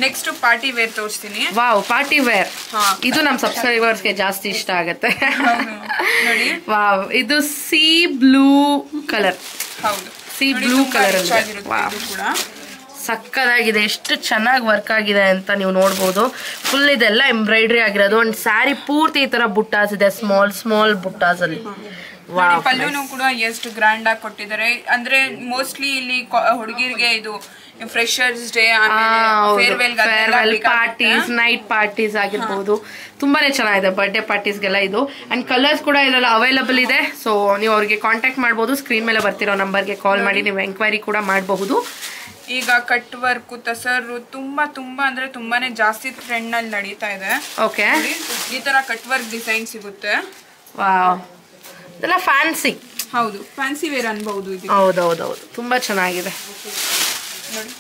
Speaker 2: Next party wear ತೋರಿಸ್ತೀನಿ.
Speaker 1: Wow, party wear. ಇದು ನಮ್ಮ ಸಬ್ಸ್ಕ್ರೈಬರ್ಸ್ಗೆ ಜಾಸ್ತಿ ಇಷ್ಟ ಆಗುತ್ತೆ. ವಾವ್, ಇದು ಸೀ ಬ್ಲೂ ಕಲರ್.
Speaker 2: ಹೌದು,
Speaker 1: ಸೀ ಬ್ಲೂ ಕಲರ್ ಅಲ್ಲಿ. ವಾವ್, ಸಕ್ಕದಾಗಿದೆ. ಎಷ್ಟು ಚೆನ್ನಾಗಿ ವರ್ಕ್ ಆಗಿದೆ ಅಂತ ನೀವು ನೋಡ್ಬೋದು. ಫುಲ್ ಇದೆಲ್ಲ ಎಂಬ್ರಾಯ್ಡ್ರಿ ಆಗಿರೋದು. ಒಂದು ಸ್ಯಾರಿ ಪೂರ್ತಿ ಈ ತರ ಬುಟ್ಟಾಸ್ ಇದೆ, ಸ್ಮಾಲ್ ಸ್ಮಾಲ್ ಬುಟ್ಟಾಸ್ ಅಲ್ಲಿ.
Speaker 2: ಪಲ್ಲುನು ಕೂಡ ಎಷ್ಟು ಗ್ರ್ಯಾಂಡ್ ಆಗಿ ಕೊಟ್ಟಿದ್ದಾರೆ. ಅಂದ್ರೆ ಮೋಸ್ಟ್ಲಿ ಇಲ್ಲಿ ಹುಡುಗಿರಿಗೆ ಇದು freshers day,
Speaker 1: farewell parties, night parties ಆಗಿರ್ಬೋದು. ತುಂಬಾನೇ ಚೆನ್ನಾಗಿದೆ ಬರ್ಡೇ ಪಾರ್ಟೀಸ್ಗೆಲ್ಲ ಇದು. ಅಂಡ್ ಕಲರ್ಸ್ ಕೂಡ ಇದೆಲ್ಲ ಅವೈಲಬಲ್ ಇದೆ. ಸೊ ನೀವು ಅವ್ರಿಗೆ ಕಾಂಟ್ಯಾಕ್ಟ್ ಮಾಡ್ಬೋದು. ಸ್ಕ್ರೀನ್ ಮೇಲೆ ಬರ್ತಿರೋ ನಂಬರ್ಗೆ ಕಾಲ್ ಮಾಡಿ ನೀವು ಎಂಕ್ವೈರಿ ಕೂಡ ಮಾಡಬಹುದು.
Speaker 2: ಈಗ ಕಟ್ ವರ್ಕ್, ತಸರು ತುಂಬಾ ತುಂಬಾ ಅಂದ್ರೆ ತುಂಬಾನೇ ಜಾಸ್ತಿ ಟ್ರೆಂಡ್ ನಲ್ಲಿ ನಡೀತಾ ಇದೆ.
Speaker 1: ಓಕೆ,
Speaker 2: ಈ ತರ ಕಟ್ ವರ್ಕ್ ಡಿಸೈನ್ ಸಿಗುತ್ತೆ.
Speaker 1: ವಾವ್, ಇದೆಲ್ಲ ಫ್ಯಾನ್ಸಿ.
Speaker 2: ಹೌದು, ಫ್ಯಾನ್ಸಿ ವೇರ್ ಅನ್ಬಹುದು ಇದು.
Speaker 1: ಹೌದೌದೌದು, ತುಂಬಾ ಚೆನ್ನಾಗಿದೆ.
Speaker 2: ನೋಡಿ,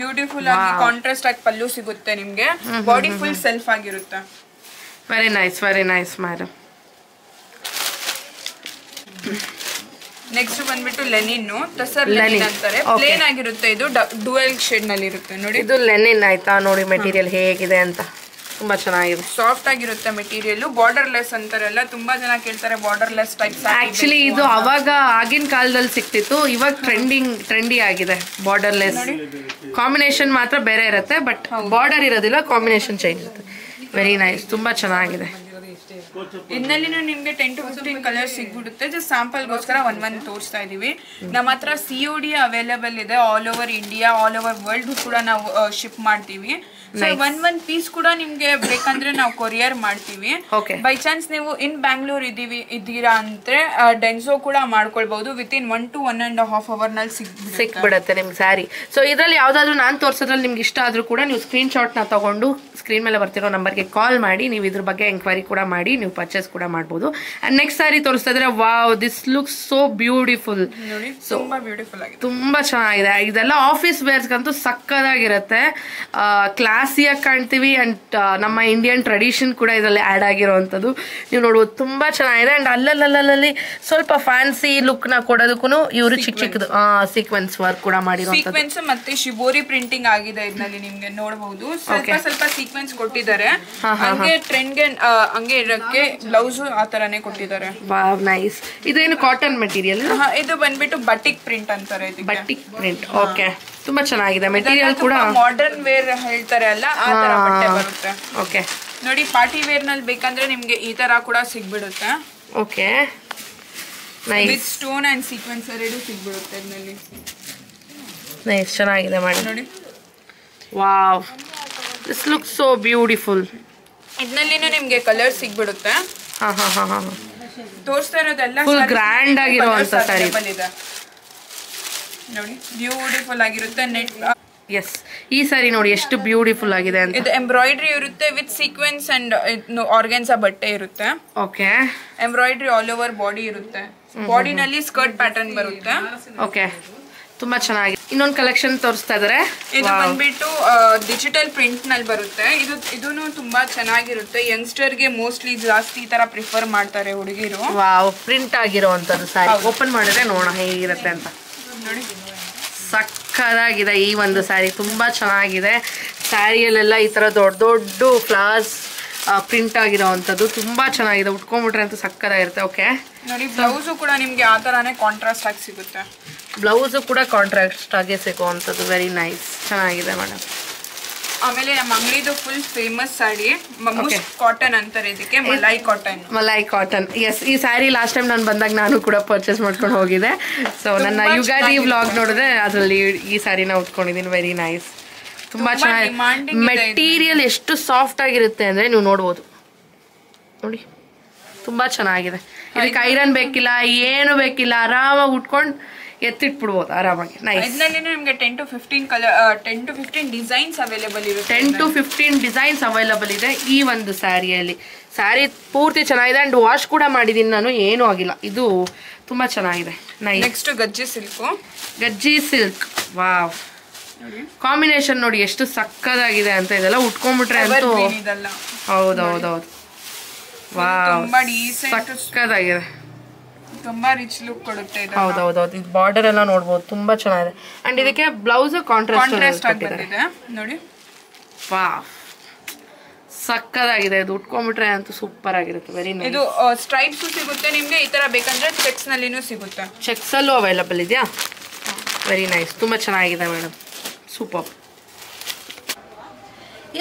Speaker 2: ಬ್ಯೂಟಿಫುಲ್ ಆಗಿ ಕಾಂಟ್ರಾಸ್ಟ್ ಆಗಿ ಪಲ್ಲು ಸಿಗುತ್ತೆ ನಿಮ್ಗೆ. ಬಾಡಿ ಫುಲ್ ಸೆಲ್ಫ್ ಆಗಿರುತ್ತೆ.
Speaker 1: Very nice, very nice madam.
Speaker 2: Next ಬಂದ್ಬಿಟ್ಟು ಲೆನಿನ್ ಟಸರ್ ಲೆನಿನ್ ಅಂತಾರೆ. ಪ್ಲೇನ್ ಆಗಿರುತ್ತೆ, ಇದು ಡುಯಲ್ ಶೇಡ್ ನಲ್ಲಿ ಇರುತ್ತೆ ನೋಡಿ.
Speaker 1: ಇದು ಲೆನಿನ್ ಆಯ್ತಾ, ನೋಡಿ ಮೆಟೀರಿಯಲ್ ಹೇಗಿದೆ ಅಂತ, ತುಂಬಾ ಚೆನ್ನಾಗಿದೆ,
Speaker 2: ಸಾಫ್ಟ್ ಆಗಿರುತ್ತೆ ಮೆಟೀರಿಯಲ್. ಬಾರ್ಡರ್ ಲೆಸ್ ಅಂತಾರಲ್ಲ, ತುಂಬಾ ಜನ ಕೇಳ್ತಾರೆ ಬಾರ್ಡರ್ ಲೆಸ್ ಟೈಪ್.
Speaker 1: ಆಕ್ಚುಲಿ ಇದು ಅವಾಗ ಆಗಿನ ಕಾಲದಲ್ಲಿ ಸಿಕ್ತಿತ್ತು, ಇವಾಗ ಟ್ರೆಂಡಿ ಆಗಿದೆ ಬಾರ್ಡರ್ ಲೆಸ್. ಕಾಂಬಿನೇಷನ್ ಮಾತ್ರ ಬೇರೆ ಇರುತ್ತೆ, ಬಟ್ ಬಾರ್ಡರ್ ಇರೋದಿಲ್ಲ, ಕಾಂಬಿನೇಷನ್ ಚೇಂಜ್ ಇರುತ್ತೆ. ವೆರಿ ನೈಸ್, ತುಂಬಾ ಚೆನ್ನಾಗಿದೆ.
Speaker 2: ಇದರಲ್ಲಿ ನಿಮ್ಗೆ 10 to 15 ಕಲರ್ಸ್ ಸಿಗ್ಬಿಡುತ್ತೆ. ಜಸ್ಟ್ ಸ್ಯಾಂಪಲ್ಗೋಸ್ಕರ ಒಂದ್ ತೋರಿಸ್ತಾ ಇದೀವಿ. ನಮ್ಮ ಹತ್ರ COD ಅವೈಲೇಬಲ್ ಇದೆ, all over India, all over world ಕೂಡ ನಾವು ಶಿಪ್ ಮಾಡ್ತೀವಿ. ಸೊ ಒಂದ್ ಪೀಸ್ ಕೂಡ ನಿಮ್ಗೆ ಬೇಕಂದ್ರೆ ನಾವು ಕೊರಿಯರ್ ಮಾಡ್ತೀವಿ. ಬೈ ಚಾನ್ಸ್ ನೀವು ಇನ್ ಬ್ಯಾಂಗ್ಳೂರ್ ಇದ್ದೀರಾ ಅಂದ್ರೆ ಡೆನ್ಸೋ ಕೂಡ ಮಾಡ್ಕೊಳ್ಬಹುದು. ವಿತಿನ್ 1 to 1.5 hour ನಲ್ಲಿ
Speaker 1: ಸಿಕ್ಬಿಡುತ್ತೆ ನಿಮ್ಗೆ ಸ್ಯಾರಿ. ಸೊ ಇದ್ರಲ್ಲಿ ಯಾವ್ದಾದ್ರು ನಾನು ತೋರ್ಸೋದ್ರಲ್ಲಿ ನಿಮ್ಗೆ ಇಷ್ಟ ಆದ್ರೂ ಕೂಡ ನೀವು ಸ್ಕ್ರೀನ್ ಶಾಟ್ ನ ತಗೊಂಡು ಸ್ಕ್ರೀನ್ ಮೇಲೆ ಬರ್ತಿರೋ ನಂಬರ್ಗೆ ಕಾಲ್ ಮಾಡಿ ನೀವು ಇದ್ರ ಬಗ್ಗೆ ಎಂಕ್ವೈರಿ ಕೂಡ ಮಾಡಿ ನೀವು ಪರ್ಚೇಸ್ ಕೂಡ ಮಾಡಬಹುದು. ಅಂಡ್ ನೆಕ್ಸ್ಟ್ ಸ್ಯಾರಿ ತೋರಿಸ್ತಾ ಇದ್ರೆ, wow, this looks so beautiful.
Speaker 2: ತುಂಬಾ ಬ್ಯೂಟಿಫುಲ್ ಆಗಿದೆ,
Speaker 1: ತುಂಬಾ ಚೆನ್ನಾಗಿದೆ. ಇದೆಲ್ಲ ಆಫೀಸ್ ವೇರ್ಸ್ಗಂತೂ ಸಕ್ಕದಾಗಿರುತ್ತೆ, ಕ್ಲಾಸಿಯಾಗಿ ಕಾಣ್ತೀವಿ. ಅಂಡ್ ನಮ್ಮ ಇಂಡಿಯನ್ ಟ್ರೆಡಿಷನ್ ಕೂಡ ಇದರಲ್ಲಿ ಆಡ್ ಆಗಿರೋವಂಥದ್ದು ನೀವು ನೋಡ್ಬೋದು, ತುಂಬಾ ಚೆನ್ನಾಗಿದೆ. ಅಂಡ್ ಅಲ್ಲಲ್ಲಿ ಸ್ವಲ್ಪ ಫ್ಯಾನ್ಸಿ ಲುಕ್ ನ ಕೊಡೋದಕ್ಕೂ ಇವರು ಚಿಕ್ಕದು ಸೀಕ್ವೆನ್ಸ್ ವರ್ಕ್ ಕೂಡ ಮಾಡಿರೋಂಥದ್ದು.
Speaker 2: ಸೀಕ್ವೆನ್ಸ್ ಮತ್ತೆ ಶಿಬೋರಿ ಪ್ರಿಂಟಿಂಗ್ ಆಗಿದೆ ಇದರಲ್ಲಿ, ನಿಮ್ಗೆ ನೋಡಬಹುದು. ಸ್ವಲ್ಪ ಸೀಕ್ವೆನ್ಸ್ ಕೊಟ್ಟಿದ್ದಾರೆ, ಹಂಗೆ ಟ್ರೆಂಡ್ ಗೆ ಹಂಗೆ ಇರಕ್ಕೆ ಬ್ಲೌಸ್ ಆ ತರಾನೇ ಕೊಟ್ಟಿದ್ದಾರೆ.
Speaker 1: Wow, nice. ಇದೇನು ಕಾಟನ್ ಮೆಟೀರಿಯಲ್?
Speaker 2: ಇದು ಬಂದ್ಬಿಟ್ಟು ಬಟಿಕ್ ಪ್ರಿಂಟ್ ಅಂತಾರೆ.
Speaker 1: ಬಟಿಕ್ ಪ್ರಿಂಟ್, ಓಕೆ, ತುಂಬಾ ಚೆನ್ನಾಗಿದೆ ಮೆಟೀರಿಯಲ್ ಕೂಡ.
Speaker 2: ಮಾಡರ್ನ್ ವೇರ್ ಹೇಳ್ತಾರೆ ಅಲ್ಲ, ಆ ತರ ಬಟ್ಟೆ ಬರುತ್ತೆ.
Speaker 1: ಓಕೆ,
Speaker 2: ನೋಡಿ ಪಾರ್ಟಿ ವೇರ್ ನಲ್ಲಿ ಬೇಕಂದ್ರೆ ನಿಮ್ಗೆ ಈ ತರ ಕೂಡ ಸಿಗ್ಬಿಡುತ್ತೆ.
Speaker 1: Okay, nice.
Speaker 2: With stone and sequence ಎರಡು ಸಿಗ್ಬಿಡುತ್ತೆ ಇದರಲ್ಲಿ.
Speaker 1: ನೈಸ್, ಚೆನ್ನಾಗಿದೆ ಮಾಡಿ
Speaker 2: ನೋಡಿ.
Speaker 1: Wow, this look so beautiful.
Speaker 2: ಇದರಲ್ಲಿನೂ ನಿಮ್ಗೆ ಕಲರ್ ಸಿಗ್ಬಿಡುತ್ತೆ. ತೋರಿಸ್ತಾ ಇರೋದೆಲ್ಲ
Speaker 1: ಫುಲ್ ಗ್ರ್ಯಾಂಡ್ ಆಗಿರುವಂತ ಸ್ಯಾರಿ
Speaker 2: ಇದೆ ನೋಡಿ, ಬ್ಯೂಟಿಫುಲ್ ಆಗಿರುತ್ತೆ. ನೆಟ್
Speaker 1: ಎಸ್, ಈ ಸಾರಿ ನೋಡಿ ಎಷ್ಟು ಬ್ಯೂಟಿಫುಲ್ ಆಗಿದೆ ಅಂತ.
Speaker 2: ಇದು ಎಂಬ್ರಾಯ್ಡ್ರಿ ಇರುತ್ತೆ ವಿತ್ ಸೀಕ್ವೆನ್ಸ್ ಅಂಡ್ ಆರ್ಗನ್ಸಾ ಬಟ್ಟೆ ಇರುತ್ತೆ.
Speaker 1: Okay,
Speaker 2: embroidery all over body ಇರುತ್ತೆ. ಬಾಡಿನಲ್ಲಿ ಸ್ಕರ್ಟ್ ಪ್ಯಾಟರ್ನ್ ಬರುತ್ತೆ.
Speaker 1: ಓಕೆ, ತುಂಬಾ ಚೆನ್ನಾಗಿ. ಇನ್ನೊಂದು ಕಲೆಕ್ಷನ್ ತೋರಿಸ್ತಾ ಇದಾರೆ.
Speaker 2: ಇದು ಬಂದ್ಬಿಟ್ಟು ಡಿಜಿಟಲ್ ಪ್ರಿಂಟ್ ನಲ್ಲಿ ಬರುತ್ತೆ. ಇದೂನು ತುಂಬಾ ಚೆನ್ನಾಗಿರುತ್ತೆ. ಯಂಗ್ಸ್ಟರ್ ಗೆ ಮೋಸ್ಟ್ಲಿ ಜಾಸ್ತಿ ಈ ತರ ಪ್ರಿಫರ್ ಮಾಡ್ತಾರೆ ಹುಡುಗಿರು.
Speaker 1: ವಾವ್, ಪ್ರಿಂಟ್ ಆಗಿರೋವಂಥದ್ದು ಸಾರಿ. ಓಪನ್ ಮಾಡಿದ್ರೆ ನೋಡೋಣ ಹೇಗಿರುತ್ತೆ ಅಂತ.
Speaker 2: ನೋಡಿ,
Speaker 1: ಸಕ್ಕದಾಗಿದೆ ಈ ಒಂದು ಸ್ಯಾರಿ, ತುಂಬಾ ಚೆನ್ನಾಗಿದೆ. ಸ್ಯಾರಿಯಲ್ಲೆಲ್ಲ ಈ ತರ ದೊಡ್ಡ ದೊಡ್ಡ ಫ್ಲವರ್ಸ್ ಪ್ರಿಂಟ್ ಆಗಿರೋವಂಥದ್ದು ತುಂಬಾ ಚೆನ್ನಾಗಿದೆ. ಉಟ್ಕೊಂಡ್ಬಿಟ್ರೆ ಅಂತೂ ಸಕ್ಕದಾಗಿರುತ್ತೆ. ಓಕೆ,
Speaker 2: ನೋಡಿ ಬ್ಲೌಸ್ ಕೂಡ ನಿಮ್ಗೆ ಆ ತರಾನೇ ಕಾಂಟ್ರಾಸ್ಟ್ ಆಗಿ ಸಿಗುತ್ತೆ.
Speaker 1: ಬ್ಲೌಸ್ ಕೂಡ ಕಾಂಟ್ರಾಸ್ಟ್ ಆಗಿ ಸಿಗುವಂಥದ್ದು. ವೆರಿ ನೈಸ್, ಚೆನ್ನಾಗಿದೆ ಮೇಡಮ್.
Speaker 2: ಆಮೇಲೆ ನಮ್ಮ ಅಂಗಡಿದು ಫುಲ್ ಫೇಮಸ್ ಸಾಡಿ ಕಾಟನ್ ಅಂತಾರೆ ಇದಕ್ಕೆ, malai cotton.
Speaker 1: Malai cotton, yes. ಈ ಸ್ಯಾರಿ ಲಾಸ್ಟ್ ಟೈಮ್ ನಾನು ಬಂದಾಗ ನಾನು ಕೂಡ ಪರ್ಚೇಸ್ ಮಾಡ್ಕೊಂಡು ಹೋಗಿದ್ದೆ. ಸೊ ನನ್ನ ಯುಗಾದಿ ವ್ಲಾಗ್ ನೋಡಿದ್ರೆ ಅದರಲ್ಲಿ ಈ ಸ್ಯಾರಿನ ಉಟ್ಕೊಂಡಿದ್ದೀನಿ. ವೆರಿ ನೈಸ್, ತುಂಬಾ ಚೆನ್ನಾಗಿ. ಮೆಟೀರಿಯಲ್ ಎಷ್ಟು ಸಾಫ್ಟ್ ಆಗಿರುತ್ತೆ ಅಂದ್ರೆ ನೀವು ನೋಡ್ಬೋದು ನೋಡಿ, ತುಂಬಾ ಚೆನ್ನಾಗಿದೆ. ಇದಕ್ಕೆ ಐರನ್ ಬೇಕಿಲ್ಲ, ಏನು ಬೇಕಿಲ್ಲ, ಆರಾಮಾಗಿ ಉಟ್ಕೊಂಡು ಎತ್ತಿಟ್ಬಿಡ್ಬೋದು ಆರಾಮಾಗಿ. ನೈಸ್.
Speaker 2: ಇದರಲ್ಲಿ ನಿಮಗೆ 10 to 15 ಡಿಸೈನ್ಸ್ ಅವೈಲೇಬಲ್ ಇರುತ್ತೆ.
Speaker 1: 10 to 15 ಡಿಸೈನ್ಸ್ ಅವೈಲೇಬಲ್ ಇದೆ ಈ ಒಂದು ಸ್ಯಾರಿಯಲ್ಲಿ. ಸ್ಯಾರಿ ಪೂರ್ತಿ ಚೆನ್ನಾಗಿದೆ. ಅಂಡ್ ವಾಶ್ ಕೂಡ ಮಾಡಿದೀನಿ ನಾನು, ಏನೂ ಆಗಿಲ್ಲ. ಇದು ತುಂಬಾ ಚೆನ್ನಾಗಿದೆ. Nice.
Speaker 2: Next Gajji silk.
Speaker 1: Gajji silk, wow, combination ನೋಡಿ ಎಷ್ಟು ಸಕ್ಕದಾಗಿದೆ ಅಂತ. ಇದೆಲ್ಲ ಉಟ್ಕೊಂಡ್ಬಿಟ್ರೆ ಅಂತೂ ಹೌದೌದೌದು, ವಾವ್, ಸಕ್ಕದಾಗಿದೆ.
Speaker 2: ತುಂಬಾ ರಿಚ್ ಲುಕ್ ಕೊಡುತ್ತೆ.
Speaker 1: ಹೌದೌದೌದು, ಇದು ಬಾರ್ಡರ್ ಎಲ್ಲ ನೋಡ್ಬೋದು, ತುಂಬಾ ಚೆನ್ನಾಗಿದೆ. ಅಂಡ್ ಇದಕ್ಕೆ ಬ್ಲೌಸ್ ಕಾಂಟ್ರಾಸ್ಟ್
Speaker 2: ಆಗಿದೆ ನೋಡಿ.
Speaker 1: ವಾವ್, ಸಕ್ಕದಾಗಿದೆ. ಇದು ಉಟ್ಕೊಂಡ್ಬಿಟ್ರೆ ಅಂತೂ ಸೂಪರ್ ಆಗಿರುತ್ತೆ. Very nice.
Speaker 2: ಇದು ಸ್ಟ್ರೈಪ್ಸ್ ಸಿಗುತ್ತೆ ನಿಮ್ಗೆ, ಈ ತರ ಬೇಕಂದ್ರೆ ಚೆಕ್ಸ್ ನಲ್ಲಿನೂ ಸಿಗುತ್ತೆ.
Speaker 1: ಚೆಕ್ಸ್ ಅಲ್ಲೂ ಅವೈಲಬಲ್ ಇದೆಯಾ? ವೆರಿ ನೈಸ್, ತುಂಬಾ ಚೆನ್ನಾಗಿದೆ madam, super.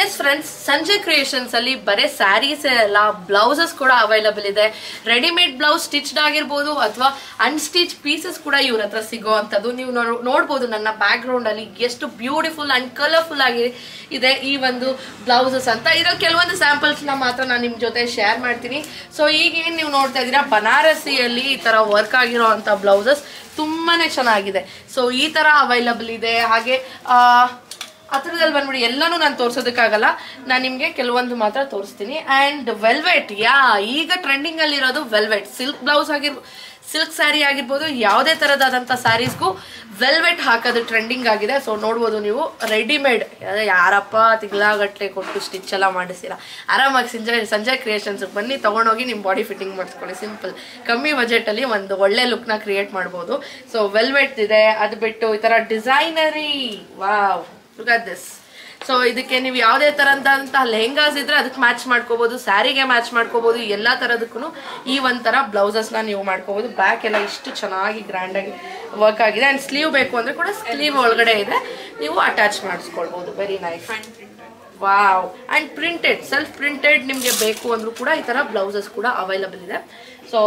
Speaker 1: S friends, Sanjay creations ಅಲ್ಲಿ ಬರೀ ಸ್ಯಾರೀಸ್ ಎಲ್ಲ, ಬ್ಲೌಸಸ್ ಕೂಡ ಅವೈಲಬಲ್ ಇದೆ. ರೆಡಿಮೇಡ್ ಬ್ಲೌಸ್ ಸ್ಟಿಚ್ಡ್ ಆಗಿರ್ಬೋದು ಅಥವಾ ಅನ್ಸ್ಟಿಚ್ ಪೀಸಸ್ ಕೂಡ ಇವ್ರ ಹತ್ರ ಸಿಗೋ ಅಂಥದ್ದು. ನೀವು ನೋಡ್ಬೋದು ನನ್ನ ಬ್ಯಾಕ್ ಗ್ರೌಂಡ್ ಅಲ್ಲಿ ಎಷ್ಟು ಬ್ಯೂಟಿಫುಲ್ ಅಂಡ್ ಕಲರ್ಫುಲ್ ಆಗಿ ಇದೆ ಈ ಒಂದು ಬ್ಲೌಸಸ್ ಅಂತ. ಇದ್ರಲ್ಲಿ ಕೆಲವೊಂದು ಸ್ಯಾಂಪಲ್ಸ್ ನ ಮಾತ್ರ ನಾನು ನಿಮ್ ಜೊತೆ ಶೇರ್ ಮಾಡ್ತೀನಿ. ಸೊ ಈಗ ಏನ್ ನೀವು ನೋಡ್ತಾ ಇದ್ದೀರಾ, ಬನಾರಸಿಯಲ್ಲಿ ಈ ತರ ವರ್ಕ್ ಆಗಿರೋ ಅಂತ ಬ್ಲೌಸಸ್ ತುಂಬಾನೇ ಚೆನ್ನಾಗಿದೆ. ಸೊ ಈ ತರ ಅವೈಲಬಲ್ ಇದೆ. ಹಾಗೆ ಹತ್ರದಲ್ಲಿ ಬಂದ್ಬಿಡಿ, ಎಲ್ಲಾನು ನಾನು ತೋರ್ಸೋದಕ್ಕಾಗಲ್ಲ, ನಾನು ನಿಮಗೆ ಕೆಲವೊಂದು ಮಾತ್ರ ತೋರಿಸ್ತೀನಿ. ಆ್ಯಂಡ್ ವೆಲ್ವೆಟ್, ಈಗ ಟ್ರೆಂಡಿಂಗ್ ಅಲ್ಲಿ ಇರೋದು ವೆಲ್ವೆಟ್. ಸಿಲ್ಕ್ ಸ್ಯಾರಿ ಆಗಿರ್ಬೋದು, ಯಾವುದೇ ತರದಾದಂಥ ಸ್ಯಾರೀಸ್ಗೂ ವೆಲ್ವೆಟ್ ಹಾಕೋದು ಟ್ರೆಂಡಿಂಗ್ ಆಗಿದೆ. ಸೊ ನೋಡ್ಬೋದು ನೀವು, ರೆಡಿಮೇಡ್ ಯಾರಪ್ಪ ತಿಂಗಳಗಟ್ಟಲೆ ಕೊಟ್ಟು ಸ್ಟಿಚ್ ಎಲ್ಲ ಮಾಡಿಸಿಲ್ಲ, ಆರಾಮಾಗಿ ಸಂಜಯ್ ಕ್ರಿಯೇಷನ್ಸ್ ಬನ್ನಿ, ತಗೊಂಡೋಗಿ ನಿಮ್ಮ ಬಾಡಿ ಫಿಟ್ಟಿಂಗ್ ಮಾಡಿಸ್ಕೊಳ್ಳಿ. ಸಿಂಪಲ್, ಕಮ್ಮಿ ಬಜೆಟಲ್ಲಿ ಒಂದು ಒಳ್ಳೆ ಲುಕ್ನ ಕ್ರಿಯೇಟ್ ಮಾಡ್ಬೋದು. ಸೊ ವೆಲ್ವೆಟ್ ಇದೆ, ಅದು ಬಿಟ್ಟು ಈ ಥರ ಡಿಸೈನರಿ, wow look at this. So ಇದಕ್ಕೆ ನೀವು ಯಾವುದೇ ಥರದಂತಹ ಲೆಹಂಗಾಸ್ ಇದ್ರೆ ಅದಕ್ಕೆ ಮ್ಯಾಚ್ ಮಾಡ್ಕೋಬೋದು, ಸ್ಯಾರಿಗೆ ಮ್ಯಾಚ್ ಮಾಡ್ಕೋಬೋದು, ಎಲ್ಲ ಥರದಕ್ಕೂ ಈ ಒಂಥರ ಬ್ಲೌಸಸ್ನ ನೀವು ಮಾಡ್ಕೋಬೋದು. ಬ್ಯಾಕ್ ಎಲ್ಲ ಇಷ್ಟು ಚೆನ್ನಾಗಿ ಗ್ರ್ಯಾಂಡಾಗಿ ವರ್ಕ್ ಆಗಿದೆ. ಆ್ಯಂಡ್ ಸ್ಲೀವ್ ಬೇಕು ಅಂದರೆ ಕೂಡ ಸ್ಲೀವ್ ಒಳಗಡೆ ಇದೆ, ನೀವು ಅಟ್ಯಾಚ್ ಮಾಡಿಸ್ಕೊಳ್ಬೋದು. Very nice, wow. And printed, self printed ನಿಮಗೆ ಬೇಕು ಅಂದರೂ ಕೂಡ ಈ ಥರ ಬ್ಲೌಸಸ್ ಕೂಡ ಅವೈಲಬಲ್ ಇದೆ. ಸೊ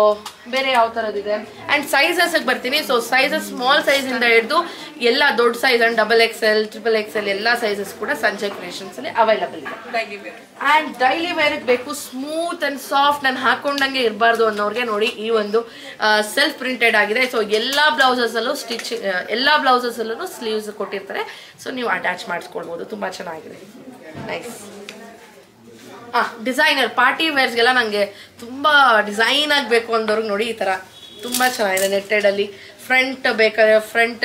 Speaker 1: ಬೇರೆ ಯಾವ ಥರದ್ದಿದೆ. ಆ್ಯಂಡ್ ಸೈಜಸ್ಗೆ ಬರ್ತೀನಿ. ಸೊ ಸೈಜಸ್ ಸ್ಮಾಲ್ ಸೈಜಿಂದ ಹಿಡಿದು ಎಲ್ಲ ದೊಡ್ಡ ಸೈಜ್ ಆ್ಯಂಡ್ XXL, XXL ಎಲ್ಲ ಸೈಜಸ್ ಕೂಡ ಸಂಜಯ್ ಕ್ರಿಯೇಷನ್ಸಲ್ಲಿ ಅವೈಲಬಲ್ ಇದೆ. ಆ್ಯಂಡ್ ಡೈಲಿ ವೇರ್ಗೆ ಬೇಕು, ಸ್ಮೂತ್ ಆ್ಯಂಡ್ ಸಾಫ್ಟ್, ನಾನು ಹಾಕೊಂಡಂಗೆ ಇರಬಾರ್ದು ಅನ್ನೋರಿಗೆ ನೋಡಿ ಈ ಒಂದು ಸೆಲ್ಫ್ ಪ್ರಿಂಟೆಡ್ ಆಗಿದೆ. ಸೊ ಎಲ್ಲ ಬ್ಲೌಸಸಲ್ಲೂ ಎಲ್ಲ ಬ್ಲೌಸಸಲ್ಲೂ ಸ್ಲೀವ್ಸ್ ಕೊಟ್ಟಿರ್ತಾರೆ. ಸೊ ನೀವು ಅಟ್ಯಾಚ್ ಮಾಡಿಸ್ಕೊಳ್ಬೋದು, ತುಂಬ ಚೆನ್ನಾಗಿದೆ. ನೈಸ್. ಡಿಸೈನರ್ ಪಾರ್ಟಿ ವೇರ್ಸ್ಗೆಲ್ಲ ನನಗೆ ತುಂಬ ಡಿಸೈನ್ ಆಗಬೇಕು ಅಂದವ್ರಿಗೆ ನೋಡಿ ಈ ಥರ ತುಂಬ ಚೆನ್ನಾಗಿದೆ. ನೆಟ್ಟೆಡಲ್ಲಿ ಫ್ರಂಟ್ ಬೇಕಾದ್ರೆ ಫ್ರಂಟ್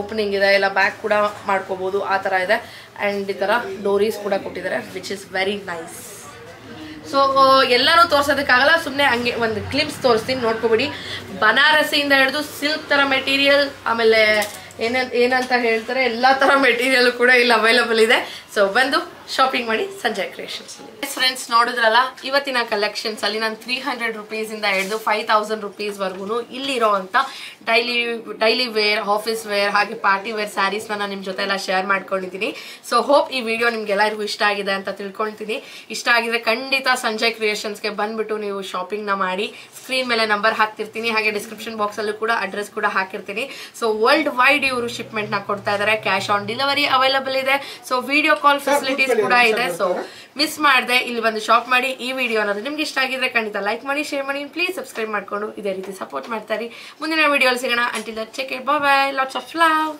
Speaker 1: ಓಪನಿಂಗ್ ಇದೆ, ಇಲ್ಲ ಬ್ಯಾಕ್ ಕೂಡ ಮಾಡ್ಕೋಬೋದು, ಆ ಥರ ಇದೆ. ಆ್ಯಂಡ್ ಈ ಥರ ಡೋರೀಸ್ ಕೂಡ ಕೊಟ್ಟಿದ್ದಾರೆ, which is very nice. So ಎಲ್ಲರೂ ತೋರ್ಸೋದಕ್ಕಾಗಲ್ಲ, ಸುಮ್ಮನೆ ಹಂಗೆ ಒಂದು ಕ್ಲಿಪ್ಸ್ ತೋರಿಸ್ತೀನಿ, ನೋಡ್ಕೊಬಿಡಿ. ಬನಾರಸಿಯಿಂದ ಹಿಡಿದು ಸಿಲ್ಕ್ ಥರ ಮೆಟೀರಿಯಲ್, ಆಮೇಲೆ ಏನಂತ ಹೇಳ್ತಾರೆ ಎಲ್ಲ ಥರ ಮೆಟೀರಿಯಲ್ ಕೂಡ ಇಲ್ಲಿ ಅವೈಲಬಲ್ ಇದೆ. ಸೊ ಬಂದು ಶಾಪಿಂಗ್ ಮಾಡಿ ಸಂಜಯ್ ಕ್ರಿಯೇಷನ್ಸ್. ಫ್ರೆಂಡ್ಸ್ ನೋಡಿದ್ರಲ್ಲ ಇವತ್ತಿನ ಕಲೆಕ್ಷನ್ಸ್ ಅಲ್ಲಿ ನಾನು 300 ರೂಪೀಸಿಂದ ಹಿಡಿದು 5000 ರೂಪೀಸ್ವರೆಗೂ ಇಲ್ಲಿರೋವಂಥ ಡೈಲಿ ವೇರ್, ಆಫೀಸ್ ವೇರ್ ಹಾಗೆ ಪಾರ್ಟಿ ವೇರ್ ಸ್ಯಾರೀಸ್ನ ನಾನು ನಿಮ್ಮ ಜೊತೆ ಎಲ್ಲ ಶೇರ್ ಮಾಡ್ಕೊಂಡಿದ್ದೀನಿ. ಸೊ ಹೋಪ್ ಈ ವಿಡಿಯೋ ನಿಮ್ಗೆಲ್ಲರಿಗೂ ಇಷ್ಟ ಆಗಿದೆ ಅಂತ ತಿಳ್ಕೊಳ್ತೀನಿ. ಇಷ್ಟ ಆಗಿದ್ರೆ ಖಂಡಿತ ಸಂಜಯ್ ಕ್ರಿಯೇಷನ್ಸ್ಗೆ ಬಂದ್ಬಿಟ್ಟು ನೀವು ಶಾಪಿಂಗ್ನ ಮಾಡಿ. ಸ್ಕ್ರೀನ್ ಮೇಲೆ ನಂಬರ್ ಹಾಕ್ತಿರ್ತೀನಿ, ಹಾಗೆ ಡಿಸ್ಕ್ರಿಪ್ಷನ್ ಬಾಕ್ಸಲ್ಲೂ ಕೂಡ ಅಡ್ರೆಸ್ ಕೂಡ ಹಾಕಿರ್ತೀನಿ. ಸೊ ವರ್ಲ್ಡ್ ವೈಡ್ ಇವರು ಶಿಪ್ಮೆಂಟ್ನ ಕೊಡ್ತಾ ಇದ್ದಾರೆ, ಕ್ಯಾಶ್ ಆನ್ ಡೆಲಿವರಿ ಅವೈಲಬಲ್ ಇದೆ. ಸೊ ವಿಡಿಯೋ ಕಾಲ್ ಫೆಸಿಲಿಟೀಸ್ ಕೂಡ ಇದೆ. ಸೊ ಮಿಸ್ ಮಾಡದೆ ಇಲ್ಲಿ ಬಂದು ಶಾಪ್ ಮಾಡಿ. ಈ ವಿಡಿಯೋ ಅನ್ನೋದು ನಿಮ್ಗೆ ಇಷ್ಟ ಆಗಿದ್ರೆ ಖಂಡಿತ ಲೈಕ್ ಮಾಡಿ, ಶೇರ್ ಮಾಡಿ, ಪ್ಲೀಸ್ ಸಬ್ಸ್ಕ್ರೈಬ್ ಮಾಡ್ಕೊಂಡು ಇದೇ ರೀತಿ ಸಪೋರ್ಟ್ ಮಾಡ್ತಾರೆ. ಮುಂದಿನ ವಿಡಿಯೋ ಸಿಗೋಣ. Until that take care, bye bye, lots of love.